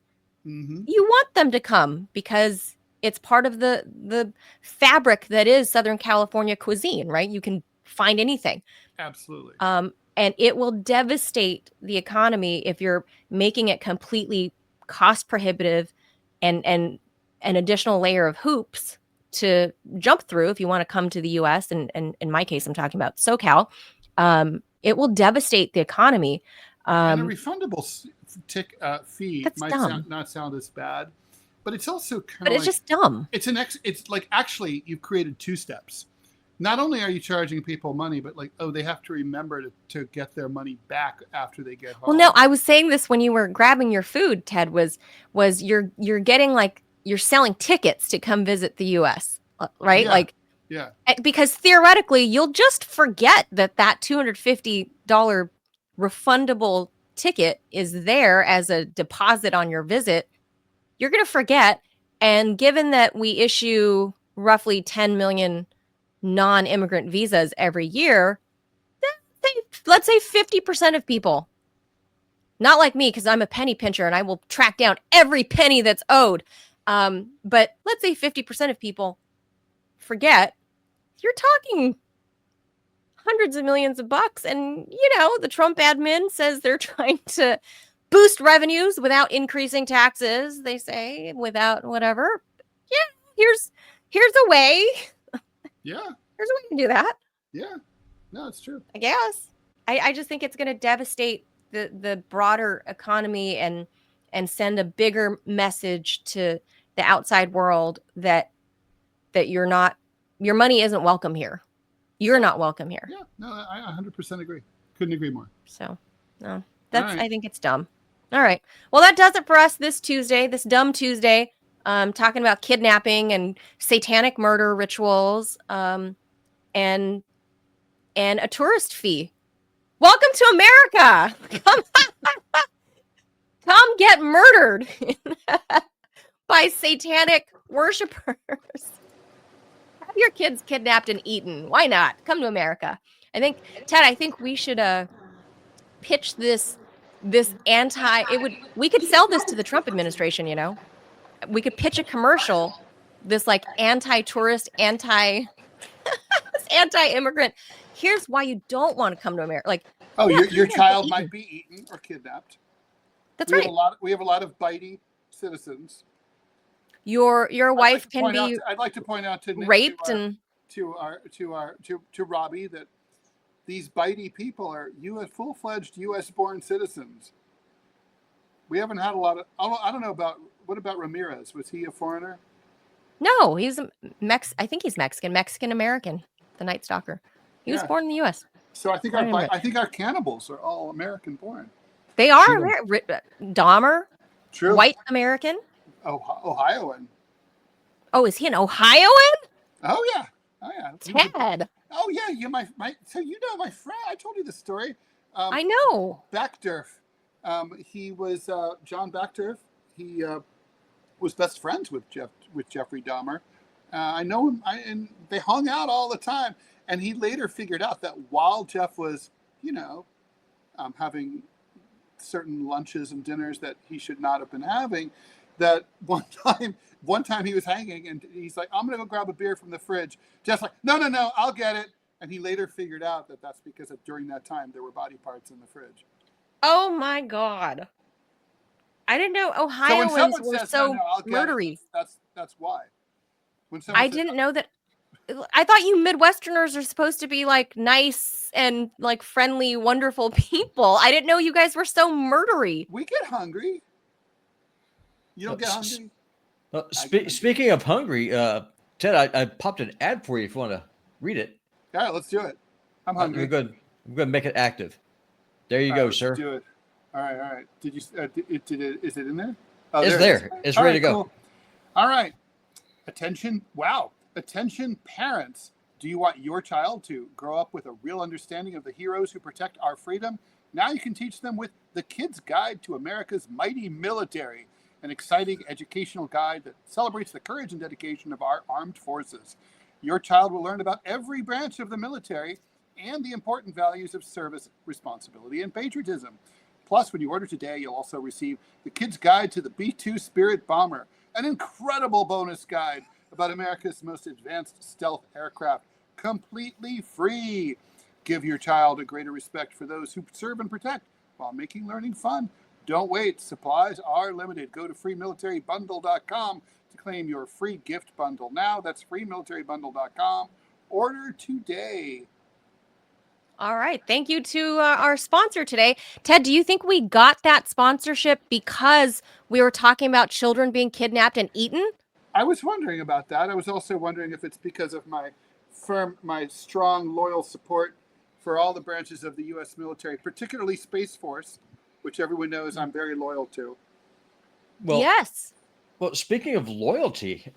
Mm-hmm. You want them to come because it's part of the fabric that is Southern California cuisine, right? You can find anything. Absolutely. And it will devastate the economy if you're making it completely cost prohibitive and an additional layer of hoops to jump through if you want to come to the US. And in my case, I'm talking about SoCal. It will devastate the economy. And a refundable fee might not sound as bad, but it's also kind of. But it's just dumb. It's like, actually you've created two steps. Not only are you charging people money, but like, they have to remember to get their money back after they get home. Well, no, I was saying this when you were grabbing your food, Ted, was you're getting, like, you're selling tickets to come visit the US, right? Yeah. Like, yeah, because theoretically you'll just forget that $250 refundable ticket is there as a deposit on your visit. You're going to forget. And given that we issue roughly 10 million non-immigrant visas every year, let's say 50% of people, not like me, because I'm a penny pincher and I will track down every penny that's owed. But let's say 50% of people forget. You're talking hundreds of millions of bucks. And, the Trump admin says they're trying to boost revenues without increasing taxes, they say, without whatever. Yeah, here's a way. Yeah. There's a way to do that. Yeah. No, it's true. I guess. I just think it's going to devastate the broader economy and send a bigger message to the outside world that your money isn't welcome here. You're not welcome here. Yeah. No, I 100% agree. Couldn't agree more. So, no. I think it's dumb. All right. Well, that does it for us this Tuesday, this dumb Tuesday. Talking about kidnapping and satanic murder rituals, and a tourist fee. Welcome to America. Come get murdered by satanic worshipers. Have your kids kidnapped and eaten. Why not? Come to America. I think we should pitch this we could sell this to the Trump administration, We could pitch a commercial, this like anti-tourist, anti-immigrant. Here's why you don't want to come to America. Like, your child might be eaten or kidnapped. That's right. We have a lot of bitey citizens. Your wife can be. I'd like to point out to raped to Robbie that these bitey people are full-fledged U.S.-born citizens. We haven't had a lot of. I don't know what about Ramirez? Was he a foreigner? No, he's I think he's Mexican American. The Night Stalker. He was born in the U.S. So I think our cannibals are all American born. They are. Dahmer. True. White American. Ohioan. Oh, is he an Ohioan? Oh yeah. Ted. Oh yeah, you my so my friend. I told you the story. I know. Bechdorf. He was John Bechdorf. He was best friends with Jeffrey Dahmer. I know him, and they hung out all the time. And he later figured out that while Jeff was, having certain lunches and dinners that he should not have been having, that one time he was hanging and he's like, I'm going to go grab a beer from the fridge. Jeff's like, no, I'll get it. And he later figured out that that's because during that time there were body parts in the fridge. Oh my God. I didn't know Ohioans were so murdery. That's why. I didn't know that. I thought you Midwesterners are supposed to be like nice and like friendly, wonderful people. I didn't know you guys were so murdery. We get hungry. You don't get hungry? Speaking of hungry, Ted, I popped an ad for you if you want to read it. All right, let's do it. I'm hungry. We're going to make it active. There you go, sir. Let's do it. All right. Did you? Is it in there? Oh, it's there. It's ready to go. Cool. All right. Attention. Wow. Attention, parents. Do you want your child to grow up with a real understanding of the heroes who protect our freedom? Now you can teach them with The Kid's Guide to America's Mighty Military, an exciting educational guide that celebrates the courage and dedication of our armed forces. Your child will learn about every branch of the military and the important values of service, responsibility, and patriotism. Plus, when you order today, you'll also receive The Kid's Guide to the B-2 Spirit Bomber, an incredible bonus guide about America's most advanced stealth aircraft, completely free. Give your child a greater respect for those who serve and protect while making learning fun. Don't wait. Supplies are limited. Go to freemilitarybundle.com to claim your free gift bundle now. That's freemilitarybundle.com. Order today. All right. Thank you to our sponsor today. Ted, do you think we got that sponsorship because we were talking about children being kidnapped and eaten? I was wondering about that. I was also wondering if it's because of my strong, loyal support for all the branches of the U.S. military, particularly Space Force, which everyone knows I'm very loyal to. Well, yes. Well, speaking of loyalty,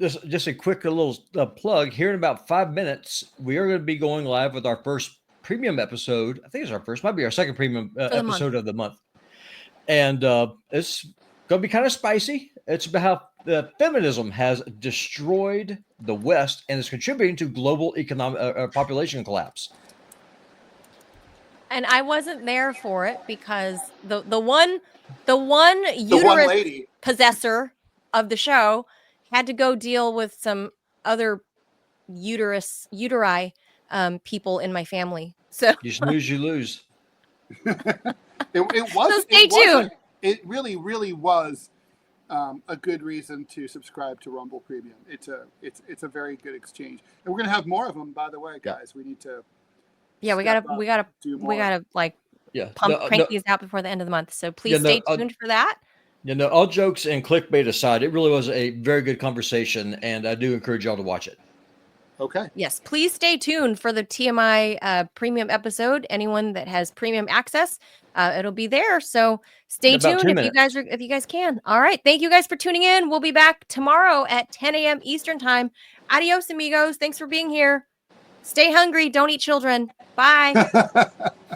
just a quick little plug. Here in about 5 minutes, we are going to be going live with our first premium episode. I think it's our first, might be our second premium episode of the month. And it's going to be kind of spicy. It's about how feminism has destroyed the West and is contributing to global economic population collapse. And I wasn't there for it because the one uterus lady possessor of the show had to go deal with some other uteri people in my family. So you snooze, you lose. it was. So stay tuned. It really, really was a good reason to subscribe to Rumble Premium. It's a very good exchange, and we're gonna have more of them. By the way, guys, we need to. Yeah, we gotta like crank these out before the end of the month. So please stay tuned for that. All jokes and clickbait aside, it really was a very good conversation, and I do encourage y'all to watch it. Okay. Yes, please stay tuned for the TMI premium episode. Anyone that has premium access, it'll be there. So stay tuned if you guys can. All right. Thank you guys for tuning in. We'll be back tomorrow at 10 a.m. Eastern time. Adios, amigos. Thanks for being here. Stay hungry. Don't eat children. Bye.